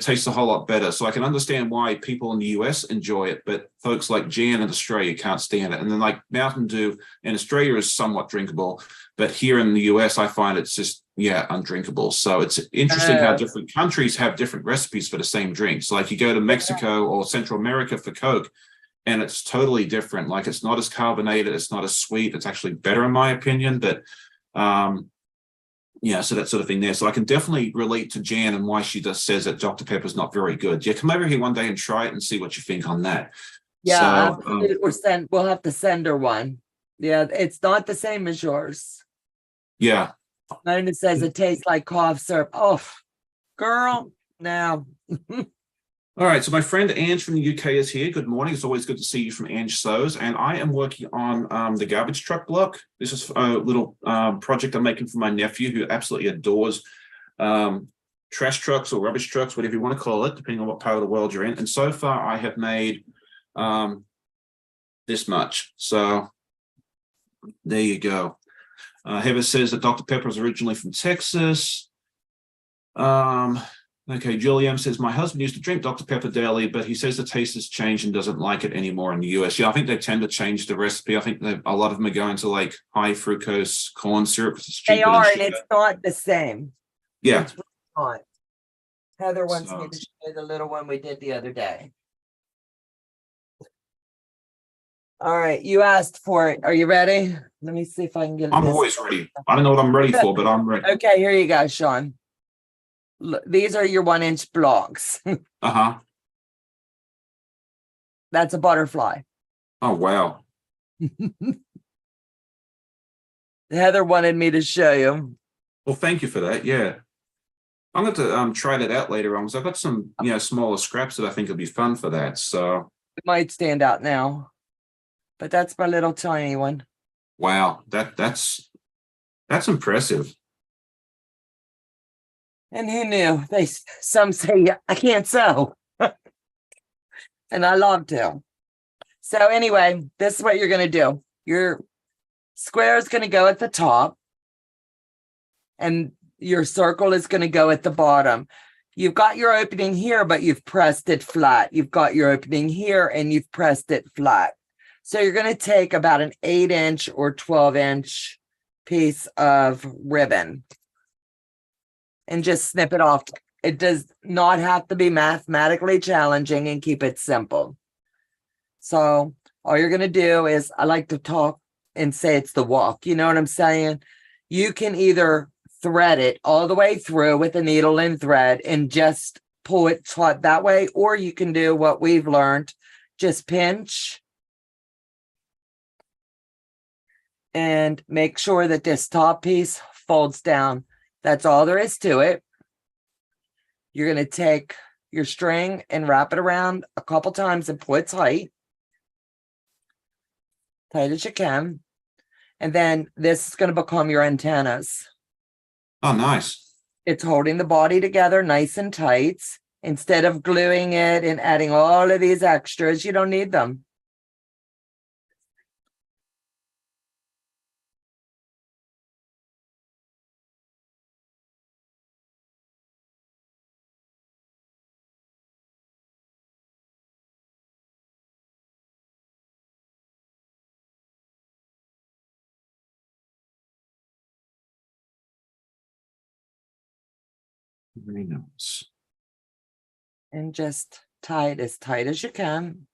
tastes a whole lot better. So I can understand why people in the US enjoy it, but folks like Jan in Australia can't stand it. And then like Mountain Dew in Australia is somewhat drinkable, but here in the US, I find it's just, yeah, undrinkable. So it's interesting how different countries have different recipes for the same drinks. Like you go to Mexico or Central America for Coke, and it's totally different. Like it's not as carbonated, it's not as sweet. It's actually better in my opinion, but yeah, so that sort of thing there. So I can definitely relate to Jan and why she just says that Dr. Pepper's not very good. Yeah, come over here one day and try it and see what you think on that. Yeah, So, we'll have to send her one. Yeah, it's not the same as yours. yeah. Mine it says it tastes like cough syrup. Oh, girl, now. All right, so my friend Ange from the UK is here. Good morning. It's always good to see you from Ange Sews. And I am working on the garbage truck block. This is a little project I'm making for my nephew who absolutely adores trash trucks or rubbish trucks, whatever you want to call it, depending on what part of the world you're in. And so far I have made this much. So there you go. Heather says that Dr. Pepper is originally from Texas. Okay, Julianne says, my husband used to drink Dr. Pepper daily, but he says the taste has changed and doesn't like it anymore in the US. Yeah, I think they tend to change the recipe. I think a lot of them are going to like high fructose corn syrup. It's They cheaper are, than and sugar. it's not the same. Yeah. It's really not. Heather wants So- me to show you the little one we did the other day. All right, you asked for it. Are you ready? Let me see if I can get I'm this. always ready. I don't know what I'm ready for, but I'm ready. Okay, here you go, Sean. Look, these are your 1-inch blocks. Uh-huh. That's a butterfly. Oh, wow. Heather wanted me to show you. Well, thank you for that. Yeah. I'm going to try that out later on because I've got some, smaller scraps that I think will be fun for that. So, It might stand out now, but that's my little tiny one. wow, that's impressive. And who knew? Some say I can't sew, and I love to. So anyway, this is what you're gonna do. Your square is gonna go at the top, and your circle is gonna go at the bottom. You've got your opening here, but you've pressed it flat. You've got your opening here, and you've pressed it flat. So you're gonna take about an 8-inch or 12-inch piece of ribbon and just snip it off. It does not have to be mathematically challenging, and keep it simple. So all you're going to do is, I like to talk and say it's the walk. You know what I'm saying? You can either thread it all the way through with a needle and thread and just pull it taut that way, or you can do what we've learned, just pinch and make sure that this top piece folds down. That's all there is to it. You're going to take your string and wrap it around a couple times and pull it tight as you can. And then this is going to become your antennas. Oh, nice. It's holding the body together nice and tight. Instead of gluing it and adding all of these extras, you don't need them. Very nice. And just tie it as tight as you can.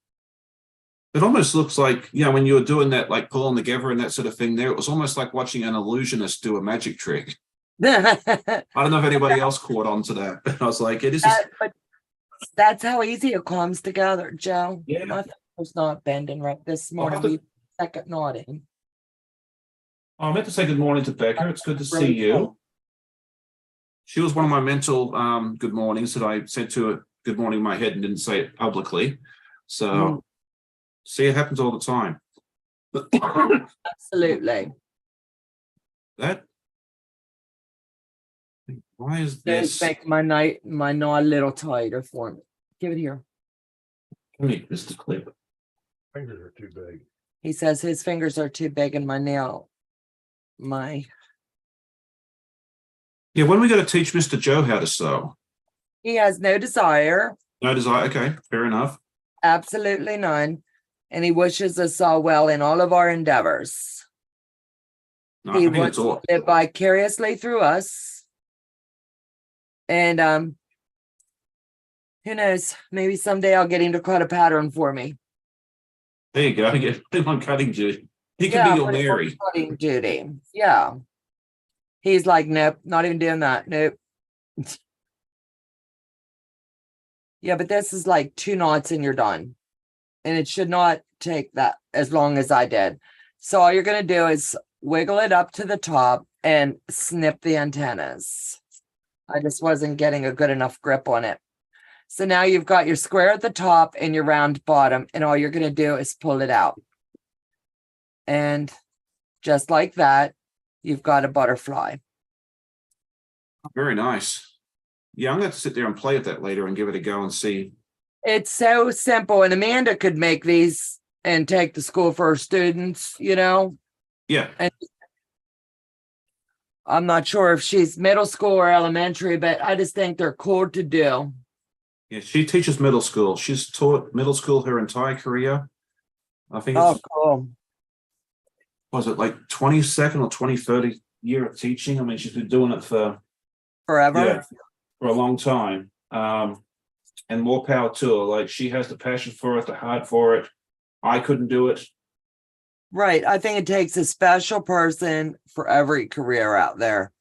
It almost looks like, when you were doing that, like pulling together and that sort of thing there, it was almost like watching an illusionist do a magic trick. That- I don't know if anybody else caught on to that, but I was like, it is just, but that's how easy it comes together, Joe. Yeah. My finger's not bending right this I'll morning. have to- We second nodding. I meant to say good morning to Becca. It's good to see Really you. cool. She was one of my mental good mornings that I said to her good morning in my head and didn't say it publicly. So see, it happens all the time. But Absolutely. that, why is This this? make my knot a little tighter for me. Give it here. Let me just clip. Fingers are too big. He says his fingers are too big and my nail. Yeah, when are we going to teach Mr. Joe how to sew? He has no desire, No desire. Okay, fair enough. absolutely none. And he wishes us all well in all of our endeavors. No, I He think wants it's all. to live vicariously through us. And who knows? Maybe someday I'll get him to cut a pattern for me. There you go. Get him on cutting duty. He can be your put him on Mary. cutting duty. Yeah. He's like, nope, not even doing that. Nope. Yeah, but this is like 2 knots and you're done. And it should not take that as long as I did. So all you're going to do is wiggle it up to the top and snip the antennas. I just wasn't getting a good enough grip on it. So now you've got your square at the top and your round bottom, and all you're going to do is pull it out. And just like that, you've got a butterfly. Very nice. Yeah, I'm going to sit there and play with that later and give it a go and see. It's so simple, and Amanda could make these and take to school for her students, you know. Yeah, And I'm not sure if she's middle school or elementary, but I just think they're cool to do. yeah. She teaches middle school. She's taught middle school her entire career. I think Oh, it's, cool. was it like 22nd or 23rd year of teaching? I mean, she's been doing it for Forever. for a long time. And more power to her. Like, she has the passion for it, the heart for it. I couldn't do it. Right. I think it takes a special person for every career out there.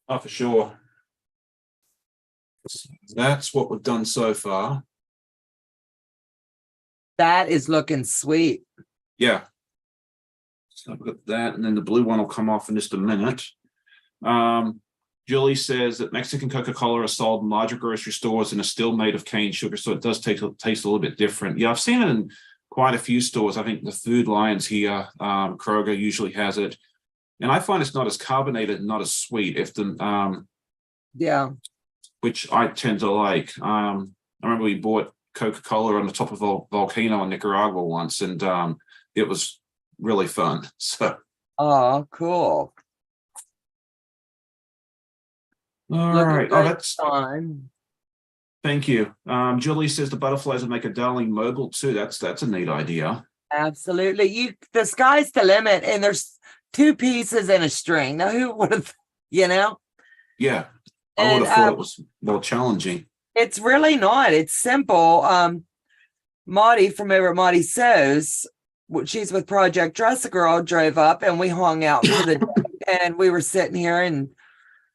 Oh, for sure. That's what we've done so far. That is looking sweet. Yeah. So I've got that, and then the blue one will come off in just a minute. Julie says that Mexican Coca-Cola are sold in larger grocery stores and are still made of cane sugar, so it does taste a little bit different. Yeah, I've seen it in quite a few stores. I think the Food Lions here, Kroger usually has it, and I find it's not as carbonated and not as sweet. Yeah. Which I tend to like. I remember we bought Coca-Cola on the top of a volcano in Nicaragua once, and it was really fun. So, Oh, cool. all Looking right. good, Oh, that's Sean. thank you. Julie says the butterflies would make a darling mobile too. That's a neat idea. Absolutely. The sky's the limit, and there's 2 pieces and a string. Now, who would have, you know? Yeah, I And would have thought it was more challenging. it's really not. It's simple. Maudie from over at Maudie Sews, she's with Project Dress a Girl, drove up and we hung out for the day, and we were sitting here, and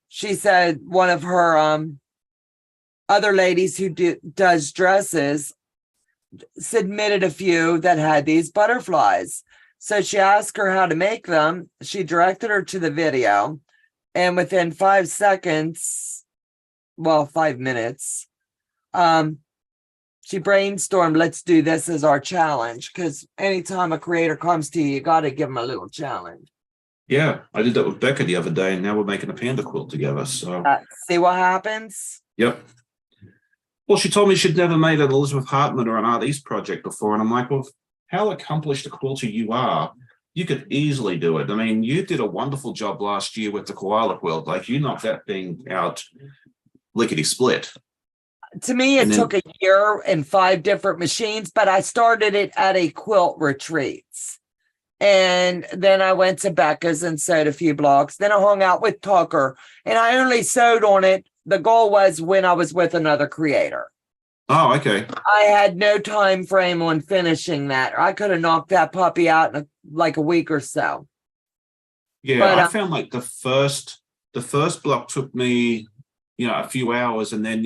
she said one of her other ladies who does dresses submitted a few that had these butterflies. So she asked her how to make them. She directed her to the video, and within 5 seconds, well, 5 minutes, she brainstormed, let's do this as our challenge, because anytime a creator comes to you, you got to give them a little challenge. Yeah, I did that with Becca the other day, and now we're making a panda quilt together. So, See what happens? yep. Well, she told me she'd never made an Elizabeth Hartman or an Art East project before, and I'm like, well, how accomplished a quilter you are, you could easily do it. I mean, you did a wonderful job last year with the koala quilt. Like, you knocked that thing out lickety split. To me, it took a year and 5 different machines, but I started it at a quilt retreats. And then I went to Becca's and sewed a few blocks. Then I hung out with Tucker, and I only sewed on it. The goal was when I was with another creator. Oh, okay. I had no time frame on finishing that. I could have knocked that puppy out in like a week or so. Yeah, But I found like the first block took me, a few hours, and then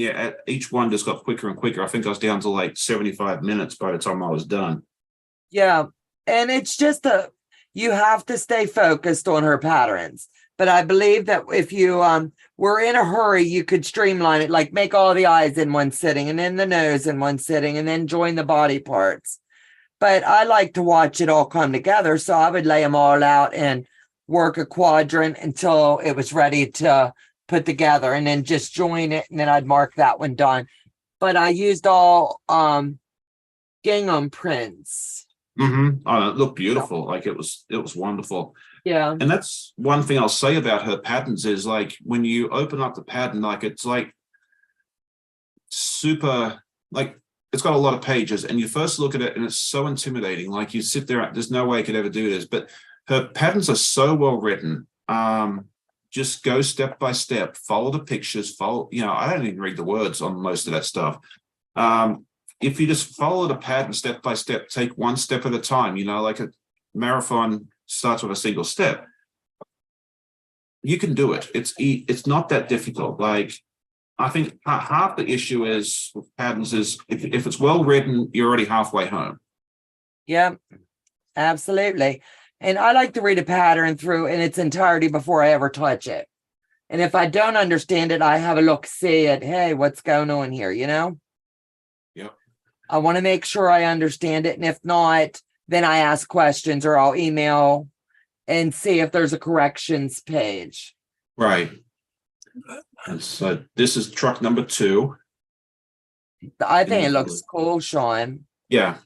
each one just got quicker and quicker. I think I was down to like 75 minutes by the time I was done. yeah, and it's just you have to stay focused on her patterns. But I believe that if you were in a hurry, you could streamline it, like make all the eyes in one sitting and then the nose in one sitting and then join the body parts. But I like to watch it all come together. So I would lay them all out and work a quadrant until it was ready to put together and then just join it. And then I'd mark that one done. But I used all gingham prints. Oh, it looked beautiful. Like it was wonderful. Yeah. And that's one thing I'll say about her patterns is like when you open up the pattern, like it's like super, like it's got a lot of pages, and you first look at it and it's so intimidating. Like you sit there, there's no way I could ever do this, but her patterns are so well written. Just go step by step, follow the pictures, I don't even read the words on most of that stuff. If you just follow the pattern step by step, take one step at a time, like a marathon starts with a single step, you can do it. It's not that difficult. Like, I think half the issue is with patterns is if it's well written, you're already halfway home. Yeah, absolutely. And I like to read a pattern through in its entirety before I ever touch it. And if I don't understand it, I have a look, see it. Hey, what's going on here? Yeah. I want to make sure I understand it. And if not, then I ask questions or I'll email and see if there's a corrections page. Right. And so this is truck number 2. I think it looks cool, Sean. Yeah.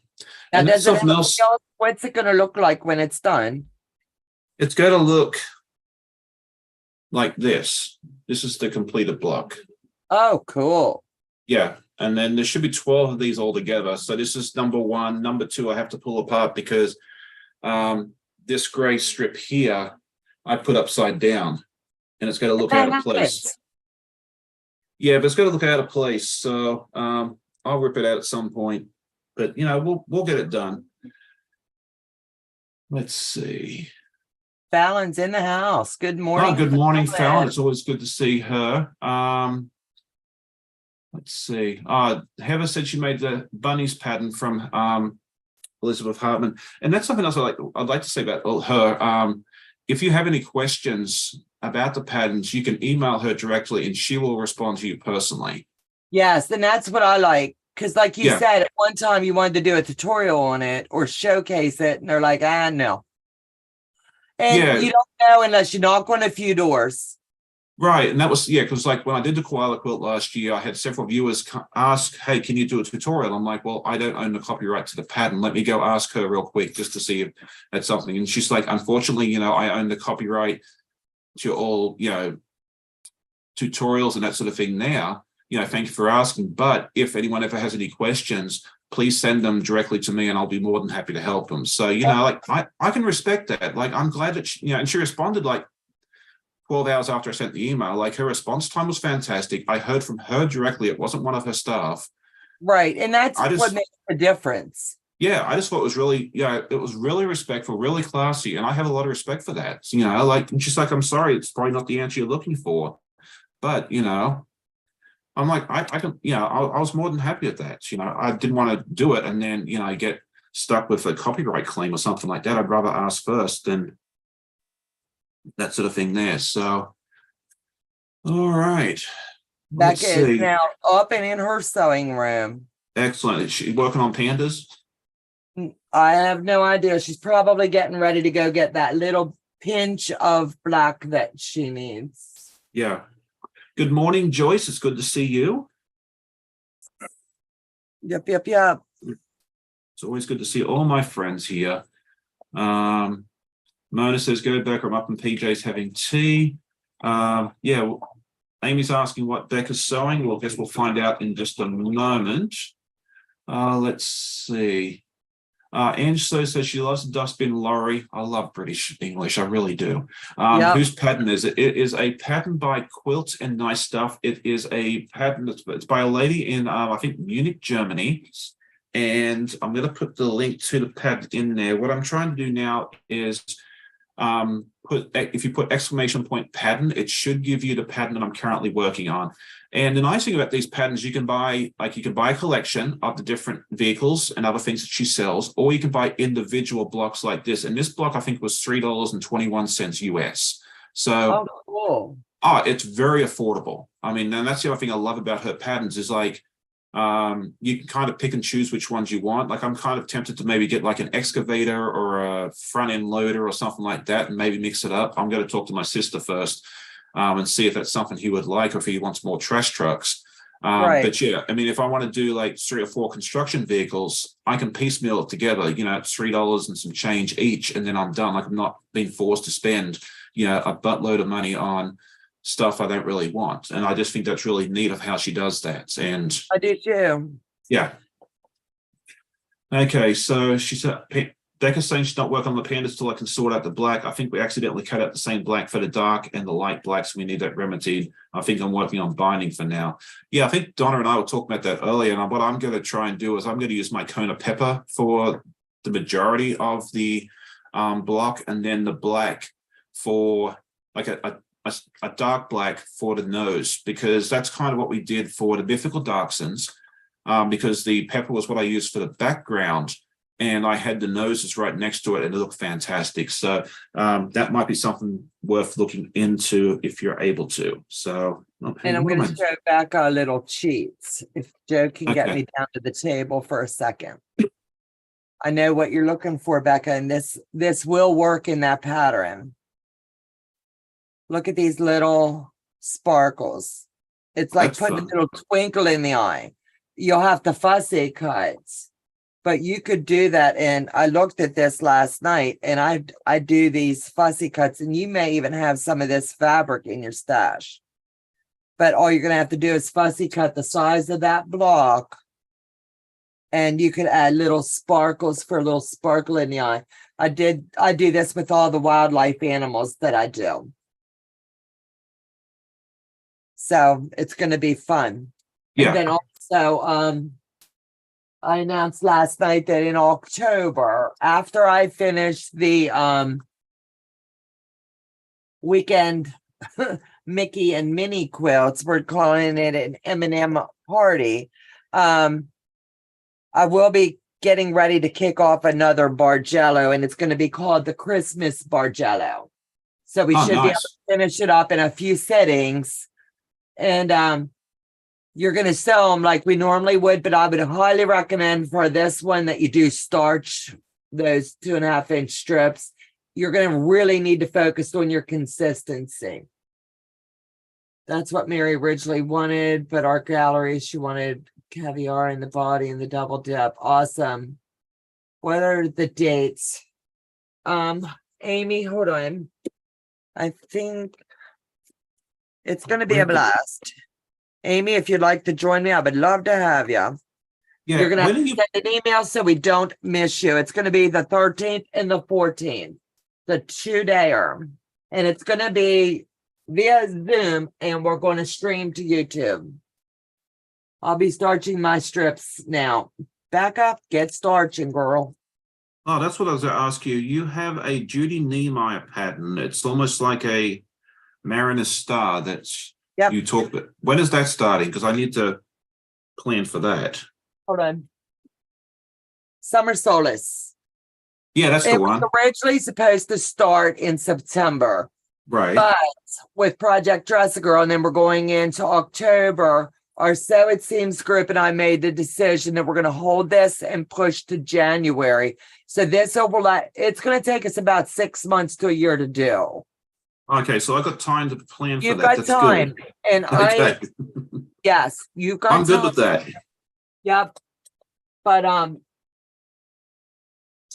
Now, And does it have something else. What's it going to look like when it's done? It's going to look like this. This is the completed block. Oh, cool. Yeah. And then there should be 12 of these all together. So this is number 1. Number 2, I have to pull apart because this gray strip here, I put upside down, and it's going to look out of place. Yeah, but it's going to look out of place. So I'll rip it out at some point. But, we'll get it done. Let's see. Fallon's in the house. Good morning. Oh, good morning, Fallon. It's always good to see her. Let's see. Heather said she made the bunnies pattern from Elizabeth Hartman, and that's something else I'd like to say about her. If you have any questions about the patterns, you can email her directly, and she will respond to you personally. Yes, and that's what I like. Because like you said, at one time you wanted to do a tutorial on it or showcase it, and they're like, no. And you don't know unless you knock on a few doors. Right. And that was, because like when I did the koala quilt last year, I had several viewers ask, hey, can you do a tutorial? I'm like, well, I don't own the copyright to the pattern. Let me go ask her real quick just to see if that's something. And she's like, unfortunately, I own the copyright to all, tutorials and that sort of thing now. Thank you for asking. But if anyone ever has any questions, please send them directly to me and I'll be more than happy to help them. So, like I can respect that. Like, I'm glad that, and she responded like 12 hours after I sent the email. Like, her response time was fantastic. I heard from her directly. It wasn't one of her staff. Right. And that's what makes the difference. Yeah. I just thought it was really, it was really respectful, really classy. And I have a lot of respect for that. Like, and she's like, I'm sorry, it's probably not the answer you're looking for. But, I'm like, I can, I was more than happy at that. I didn't want to do it and then, get stuck with a copyright claim or something like that. I'd rather ask first than that sort of thing there. So, all right. Becca is now up and in her sewing room. Excellent. Is she working on pandas? I have no idea. She's probably getting ready to go get that little pinch of black that she needs. Yeah. Good morning, Joyce. It's good to see you. Yep. It's always good to see all my friends here. Mona says, go back. I'm up in PJ's having tea. Amy's asking what Becca's sewing. Well, I guess we'll find out in just a moment. Let's see. Angelo says she loves the dustbin lorry. I love British English. I really do. Yep. Whose pattern is it? It is a pattern by Quilt and Nice Stuff. It is a pattern it's by a lady in, I think, Munich, Germany. And I'm going to put the link to the pattern in there. What I'm trying to do now is if you put exclamation point pattern, it should give you the pattern that I'm currently working on. And the nice thing about these patterns, you can buy a collection of the different vehicles and other things that she sells, or you can buy individual blocks like this. And this block, I think, was $3.21 US. So, cool. It's very affordable. I mean, and that's the other thing I love about her patterns is like, you can kind of pick and choose which ones you want. Like I'm kind of tempted to maybe get like an excavator or a front end loader or something like that and maybe mix it up. I'm going to talk to my sister first and see if that's something he would like or if he wants more trash trucks. Right. But yeah, I mean, if I want to do like 3 or 4 construction vehicles, I can piecemeal it together, you know, it's $3 and some change each, and then I'm done. Like I'm not being forced to spend, you know, a buttload of money on stuff I don't really want. And I just think that's really neat of how she does that. And I do too. yeah. Okay, so she said, Becca's saying she's not working on the pandas till I can sort out the black. I think we accidentally cut out the same black for the dark and the light black, so we need that remedied. I think I'm working on binding for now. Yeah, I think Donna and I were talking about that earlier, and what I'm going to try and do is I'm going to use my Kona pepper for the majority of the block, and then the black for like a dark black for the nose, because that's kind of what we did for the Bifical Darksons, because the pepper was what I used for the background, and I had the noses right next to it, and it looked fantastic. So that might be something worth looking into if you're able to. So, okay, And I'm going to show back our little cheats. If Joe can get me down to the table for a second. I know what you're looking for, Becca, and this will work in that pattern. Look at these little sparkles. It's like That's putting fun. a little twinkle in the eye. You'll have to fussy cuts, but you could do that. And I looked at this last night, and I do these fussy cuts, and you may even have some of this fabric in your stash. But all you're going to have to do is fussy cut the size of that block, and you could add little sparkles for a little sparkle in the eye. I do this with all the wildlife animals that I do. So it's going to be fun. Yeah. And then also, I announced last night that in October, after I finish the weekend Mickey and Minnie quilts, we're calling it an M&M party. I will be getting ready to kick off another Bargello, and it's going to be called the Christmas Bargello. So we should be able to finish it up in a few sittings. And you're going to sew them like we normally would, but I would highly recommend for this one that you do starch those 2.5-inch strips. You're going to really need to focus on your consistency. That's what Mary originally wanted, but Art Gallery, she wanted caviar in the body and the double dip. Awesome. What are the dates? Amy, hold on. I think it's going to be a blast. Amy, if you'd like to join me, I would love to have you. Yeah, You're going to have to send an email so we don't miss you. It's going to be the 13th and the 14th, the 2-dayer. And it's going to be via Zoom, and we're going to stream to YouTube. I'll be starching my strips now. Back up, get starching, girl. Oh, that's what I was going to ask you. You have a Judy Niemeyer pattern. It's almost like a Mariner's Star that's you talk about. When is that starting? Because I need to plan for that. Hold on. Summer Solace. Yeah, that's the one. It was originally supposed to start in September. Right. But with Project Dress a Girl, and then we're going into October, our So It Seems group and I made the decision that we're going to hold this and push to January. So this overlap, it's going to take us about 6 months to a year to do. Okay, so I got time to plan for You've that. got That's time. good. And Okay. yes, you've got I'm good time. with that. Yep. But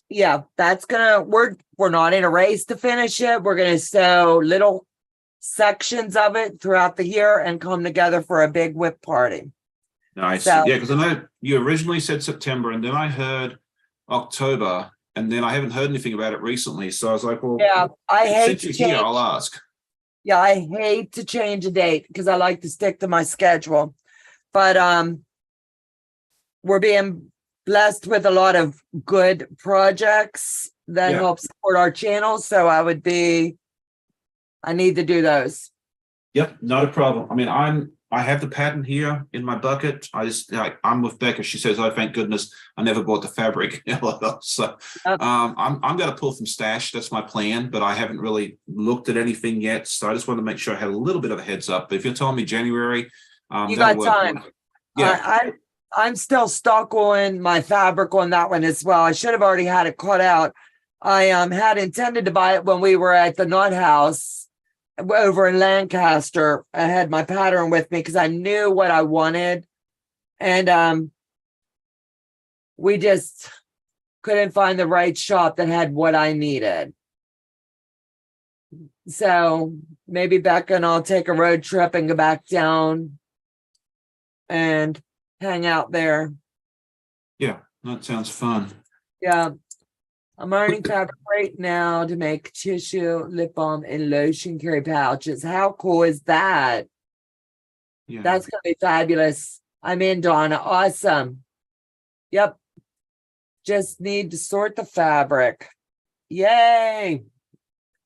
yeah, that's gonna we're not in a race to finish it. We're gonna sew little sections of it throughout the year and come together for a big whip party. Nice. So, Yeah, because I know you originally said September, and then I heard October, and then I haven't heard anything about it recently. So I was like, well, Yeah, I hate since to you're here, change. I'll ask. Yeah, I hate to change a date because I like to stick to my schedule. But we're being blessed with a lot of good projects that Yeah. help support our channel. So I need to do those. Yep, not a problem. I mean, I have the pattern here in my bucket. I'm with Becca. She says, "Oh, thank goodness, I never bought the fabric." So, Yep. I'm going to pull from stash. That's my plan, but I haven't really looked at anything yet. So I just wanted to make sure I had a little bit of a heads up. But if you're telling me January, You that'll got work. time. Yeah, I'm still stuck on my fabric on that one as well. I should have already had it cut out. I had intended to buy it when we were at the Nut House over in Lancaster. I had my pattern with me because I knew what I wanted. And we just couldn't find the right shop that had what I needed. So maybe Becca and I'll take a road trip and go back down and hang out there. yeah, that sounds fun. Yeah. I'm ironing fabric right now to make tissue, lip balm, and lotion carry pouches. How cool is that? Yeah, That's going to be fabulous. I'm in, Donna. Awesome. Yep. Just need to sort the fabric. Yay.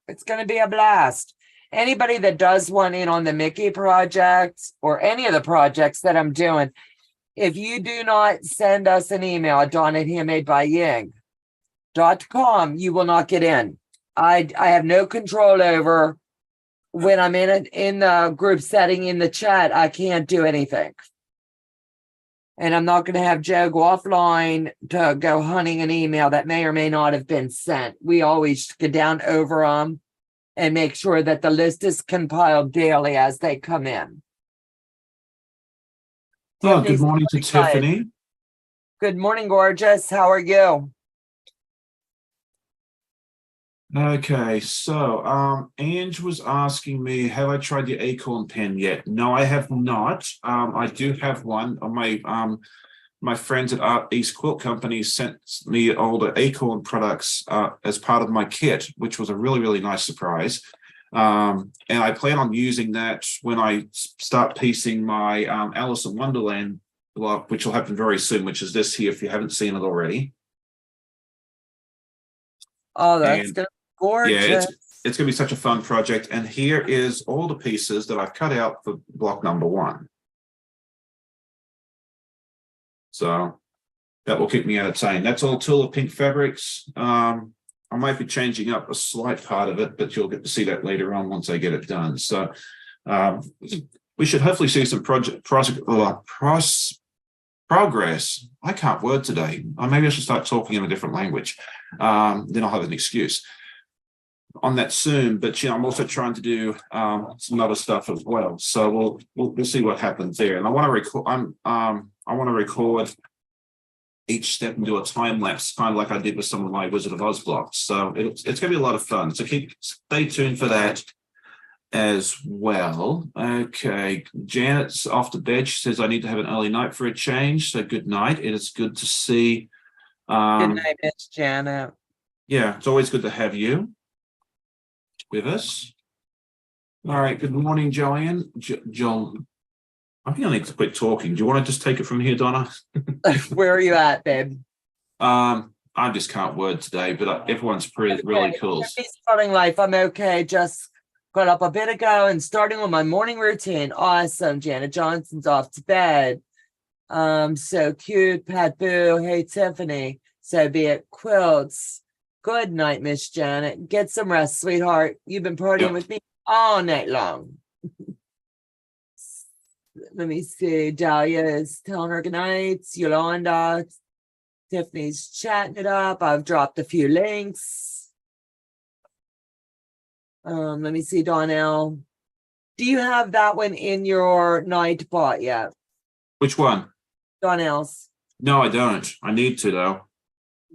It's going to be a blast. Anybody that does one in on the Mickey project or any of the projects that I'm doing, if you do not send us an email at dawn@handmadebying.com, you will not get in. I have no control over when I'm in the group setting in the chat. I can't do anything. And I'm not going to have Joe go offline to go hunting an email that may or may not have been sent. We always get down over them and make sure that the list is compiled daily as they come in. Oh, good Tiffany's morning to excited. Tiffany. Good morning, gorgeous. How are you? Okay, so Ange was asking me, have I tried the acorn pen yet? No, I have not. I do have one. My friends at Art East Quilt Company sent me all the acorn products as part of my kit, which was a really, really nice surprise. And I plan on using that when I start piecing my Alice in Wonderland block, which will happen very soon, which is this here if you haven't seen it already. Oh, that's And gonna be gorgeous. yeah, it's going to be such a fun project. And here is all the pieces that I've cut out for block number 1. So that will keep me entertained. That's all Tula Pink fabrics. I might be changing up a slight part of it, but you'll get to see that later on once I get it done. So we should hopefully see some progress. I can't word today. Maybe I should start talking in a different language. Then I'll have an excuse on that soon. But I'm also trying to do some other stuff as well. So we'll see what happens there. And I want to record. I want to record each step and do a time lapse, kind of like I did with some of my Wizard of Oz blocks. So it's going to be a lot of fun. So stay tuned for that as well. Okay, Janet's off to bed. She says I need to have an early night for a change. So good night. It is good to see. Good night, Miss Janet. Yeah, it's always good to have you with us. All right. Good morning, Joanne. John. I think I need to quit talking. Do you want to just take it from here, Donna? Where are you at, babe? I just can't word today, but everyone's really cool. Starting life, I'm okay. Just got up a bit ago and starting on my morning routine. Awesome. Janet Johnson's off to bed. So cute. Pat Boo. Hey, Tiffany. So be it. Quilts. Good night, Miss Janet. Get some rest, sweetheart. You've been partying with me all night long. Let me see. Dahlia is telling her good nights. Yolanda. Tiffany's chatting it up. I've dropped a few links. Let me see, Donnell. Do you have that one in your night bot yet? Which one? Donnell's. No, I don't. I need to, though.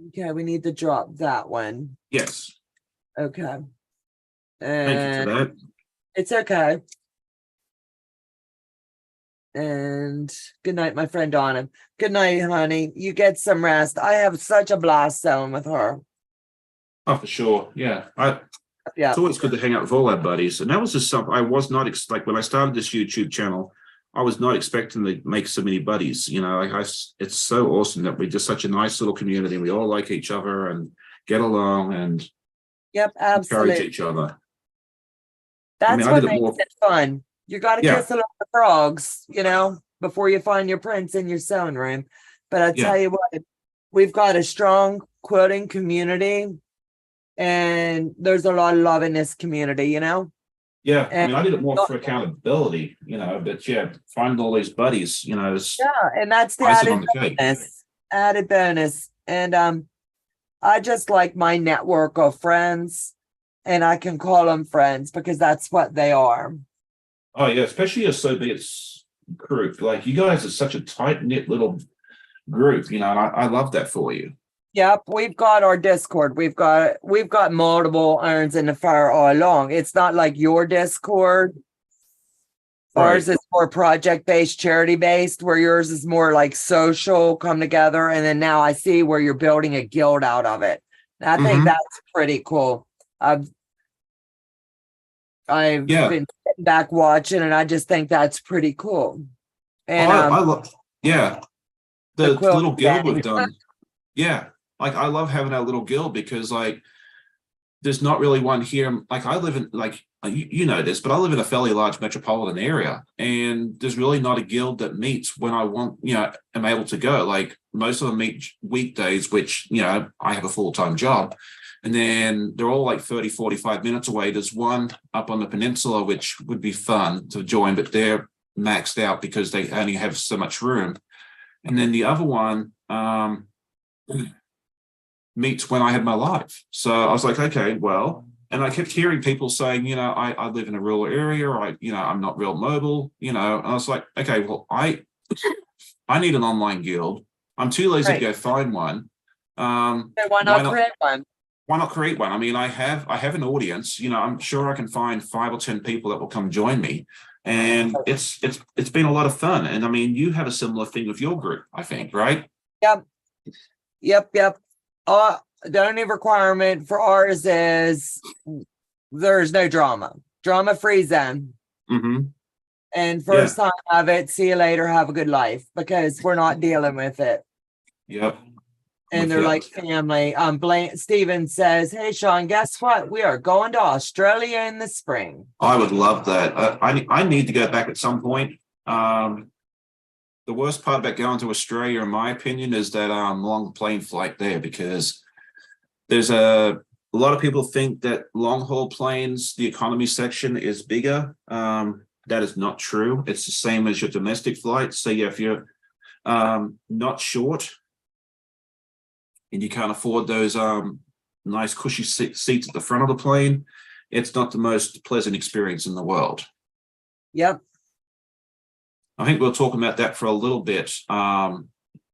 Okay, we need to drop that one. Yes. Okay. Thank you for that. It's okay. And good night, my friend Donna. Good night, honey. You get some rest. I have such a blast sewing with her. Oh, for sure. Yeah. Yeah. It's always good to hang out with all our buddies. And that was just something I was not like when I started this YouTube channel, I was not expecting to make so many buddies. You know, it's so awesome that we're just such a nice little community. We all like each other and get along and Yep, encourage absolutely. each other. That's I what did it makes more. it fun. You got to Yeah. kiss a lot of frogs, before you find your prince in your sewing room. But I tell Yeah. you what, we've got a strong quilting community, and there's a lot of love in this community, Yeah. And I did it more for accountability, but yeah, finding all these buddies, is yeah, and that's the icing on the cake. added bonus. And I just like my network of friends, and I can call them friends because that's what they are. Oh yeah, especially a So Be It's group. Like you guys are such a tight knit little group, and I love that for you. Yep, we've got our Discord. We've got multiple irons in the fire all along. It's not like your Discord. Ours is more project-based, charity-based, where yours is more like social, come together. And then now I see where you're building a guild out of it. And I think that's pretty cool. I've been sitting back watching, and I just think that's pretty cool. And I love, the little guild we've gang. done. Yeah, like I love having our little guild because like there's not really one here. Like I live in you know this, but I live in a fairly large metropolitan area, and there's really not a guild that meets when I want, am able to go. Like most of them meet weekdays, which, I have a full-time job. And then they're all like 30, 45 minutes away. There's one up on the peninsula, which would be fun to join, but they're maxed out because they only have so much room. And then the other one meets when I had my life. So I was like, okay, well, and I kept hearing people saying, I live in a rural area, or I'm not real mobile, and I was like, okay, well, I need an online guild. I'm too lazy to go find one. So why not create one? Why not create one? I mean, I have an audience, I'm sure I can find 5 or 10 people that will come join me. And it's been a lot of fun. And I mean, you have a similar thing with your group, I think, right? Yep. The only requirement for ours is there's no drama-free zone. And first time have it, see you later, have a good life, because we're not dealing with it. Yep. And they're like family. Steven says, hey, Sean, guess what? We are going to Australia in the spring. I would love that. I need to go back at some point. The worst part about going to Australia, in my opinion, is that long plane flight there, because there's a lot of people think that long haul planes, the economy section is bigger. That is not true. It's the same as your domestic flights. So yeah, if you're not short and you can't afford those nice cushy seats at the front of the plane, it's not the most pleasant experience in the world. Yep. I think we were talking about that for a little bit on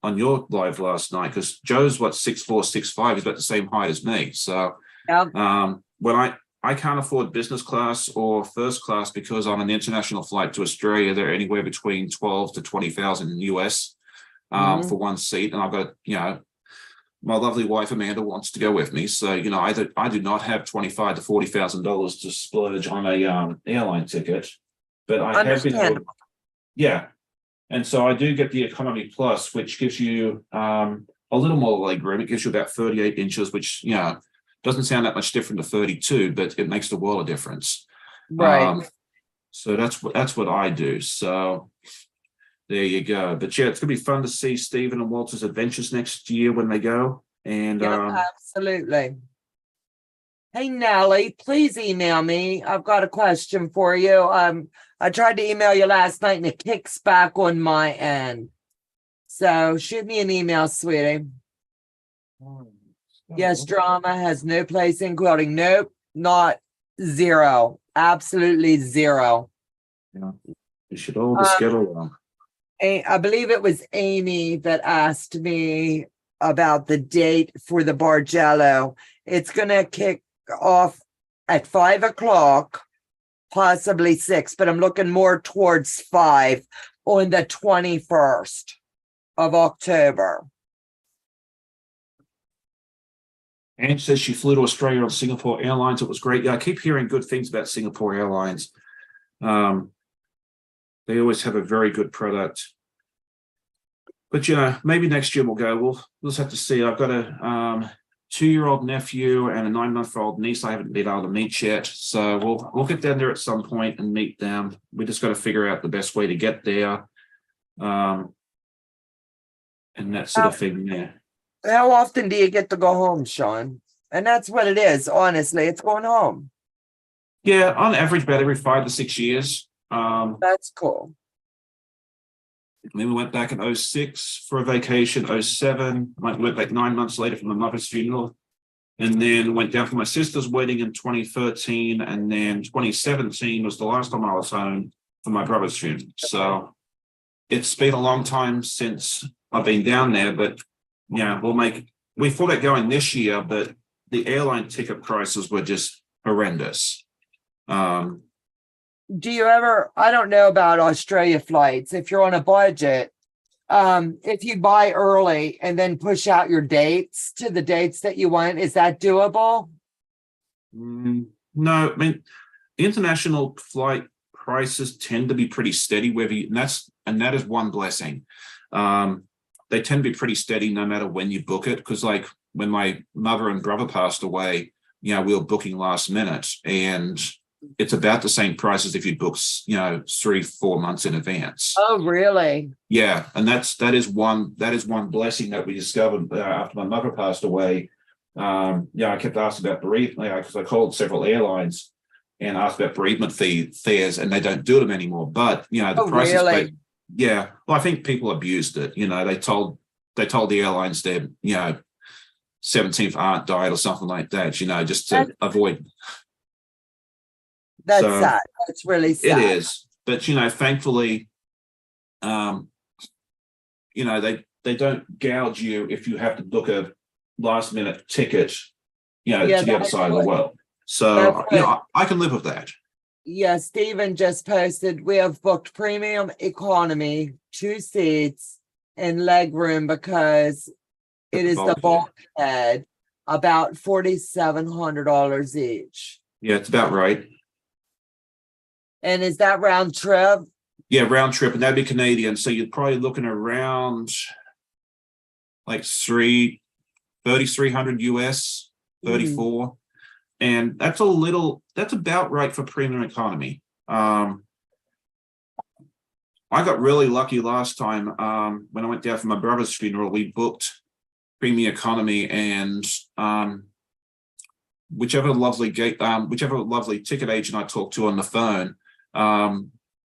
your live last night, because Joe's 6'4", 6'5", he's about the same height as me. So when I can't afford business class or first class because on an international flight to Australia, they're anywhere between 12 to 20,000 US for one seat. And I've got, my lovely wife Amanda wants to go with me, so I do not have $25,000 to $40,000 to splurge on a airline ticket, but I have been. Yeah, and so I do get the economy plus, which gives you a little more leg room. It gives you about 38 inches, which doesn't sound that much different to 32, but it makes the world of difference. Right. So that's what I do. So. There you go. But yeah, it's going to be fun to see Stephen and Walter's adventures next year when they go. And absolutely. Hey, Nellie, please email me. I've got a question for you. I tried to email you last night and it kicks back on my end. So shoot me an email, sweetie. Yes, drama has no place in quilting. Nope, not zero. Absolutely zero. Yeah, we should all just get along. I believe it was Amy that asked me about the date for the Bargello. It's going to kick off at 5 o'clock, possibly 6, but I'm looking more towards 5. on the 21st of October. Ange says she flew to Australia on Singapore Airlines. It was great. Yeah, I keep hearing good things about Singapore Airlines. They always have a very good product. But, maybe next year we'll go. We'll just have to see. I've got a 2-year-old nephew and a 9-month-old niece I haven't been able to meet yet. So we'll get down there at some point and meet them. We just got to figure out the best way to get there. And that sort of thing there. How often do you get to go home, Sean? And that's what it is, honestly. It's going home. Yeah, on average, about every 5 to 6 years. That's cool. And then we went back in 2006 for a vacation, 2007. I went back 9 months later for my mother's funeral. And then went down for my sister's wedding in 2013. And then 2017 was the last time I was home for my brother's funeral. So it's been a long time since I've been down there. But yeah, we thought about going this year, but the airline ticket prices were just horrendous. Do you ever, I don't know about Australia flights, if you're on a budget, if you buy early and then push out your dates to the dates that you want, is that doable? No, I mean, international flight prices tend to be pretty steady, and that is one blessing. They tend to be pretty steady no matter when you book it. Because like when my mother and brother passed away, we were booking last minute, and it's about the same price as if you book, 3-4 months in advance. Oh, really? Yeah, and that is one blessing that we discovered after my mother passed away. I kept asking about bereavement because I called several airlines and asked about bereavement fares, and they don't do them anymore. But the prices. Really? Yeah, well, I think people abused it. They told the airlines their 17th aunt died or something like that. Just to avoid. That's sad. That's really sad. It is, but thankfully, they don't gouge you if you have to book a last minute ticket, to the other side of the world. So I can live with that. Yeah, Stephen just posted, we have booked premium economy, 2 seats and leg room because it is the bulkhead, about $4,700 each. Yeah, it's about right. And is that round trip? Yeah, round trip, and that'd be Canadian. So you're probably looking around like 3,300 US, 34. And that's about right for premium economy. I got really lucky last time when I went down for my brother's funeral. We booked premium economy, and whichever lovely ticket agent I talked to on the phone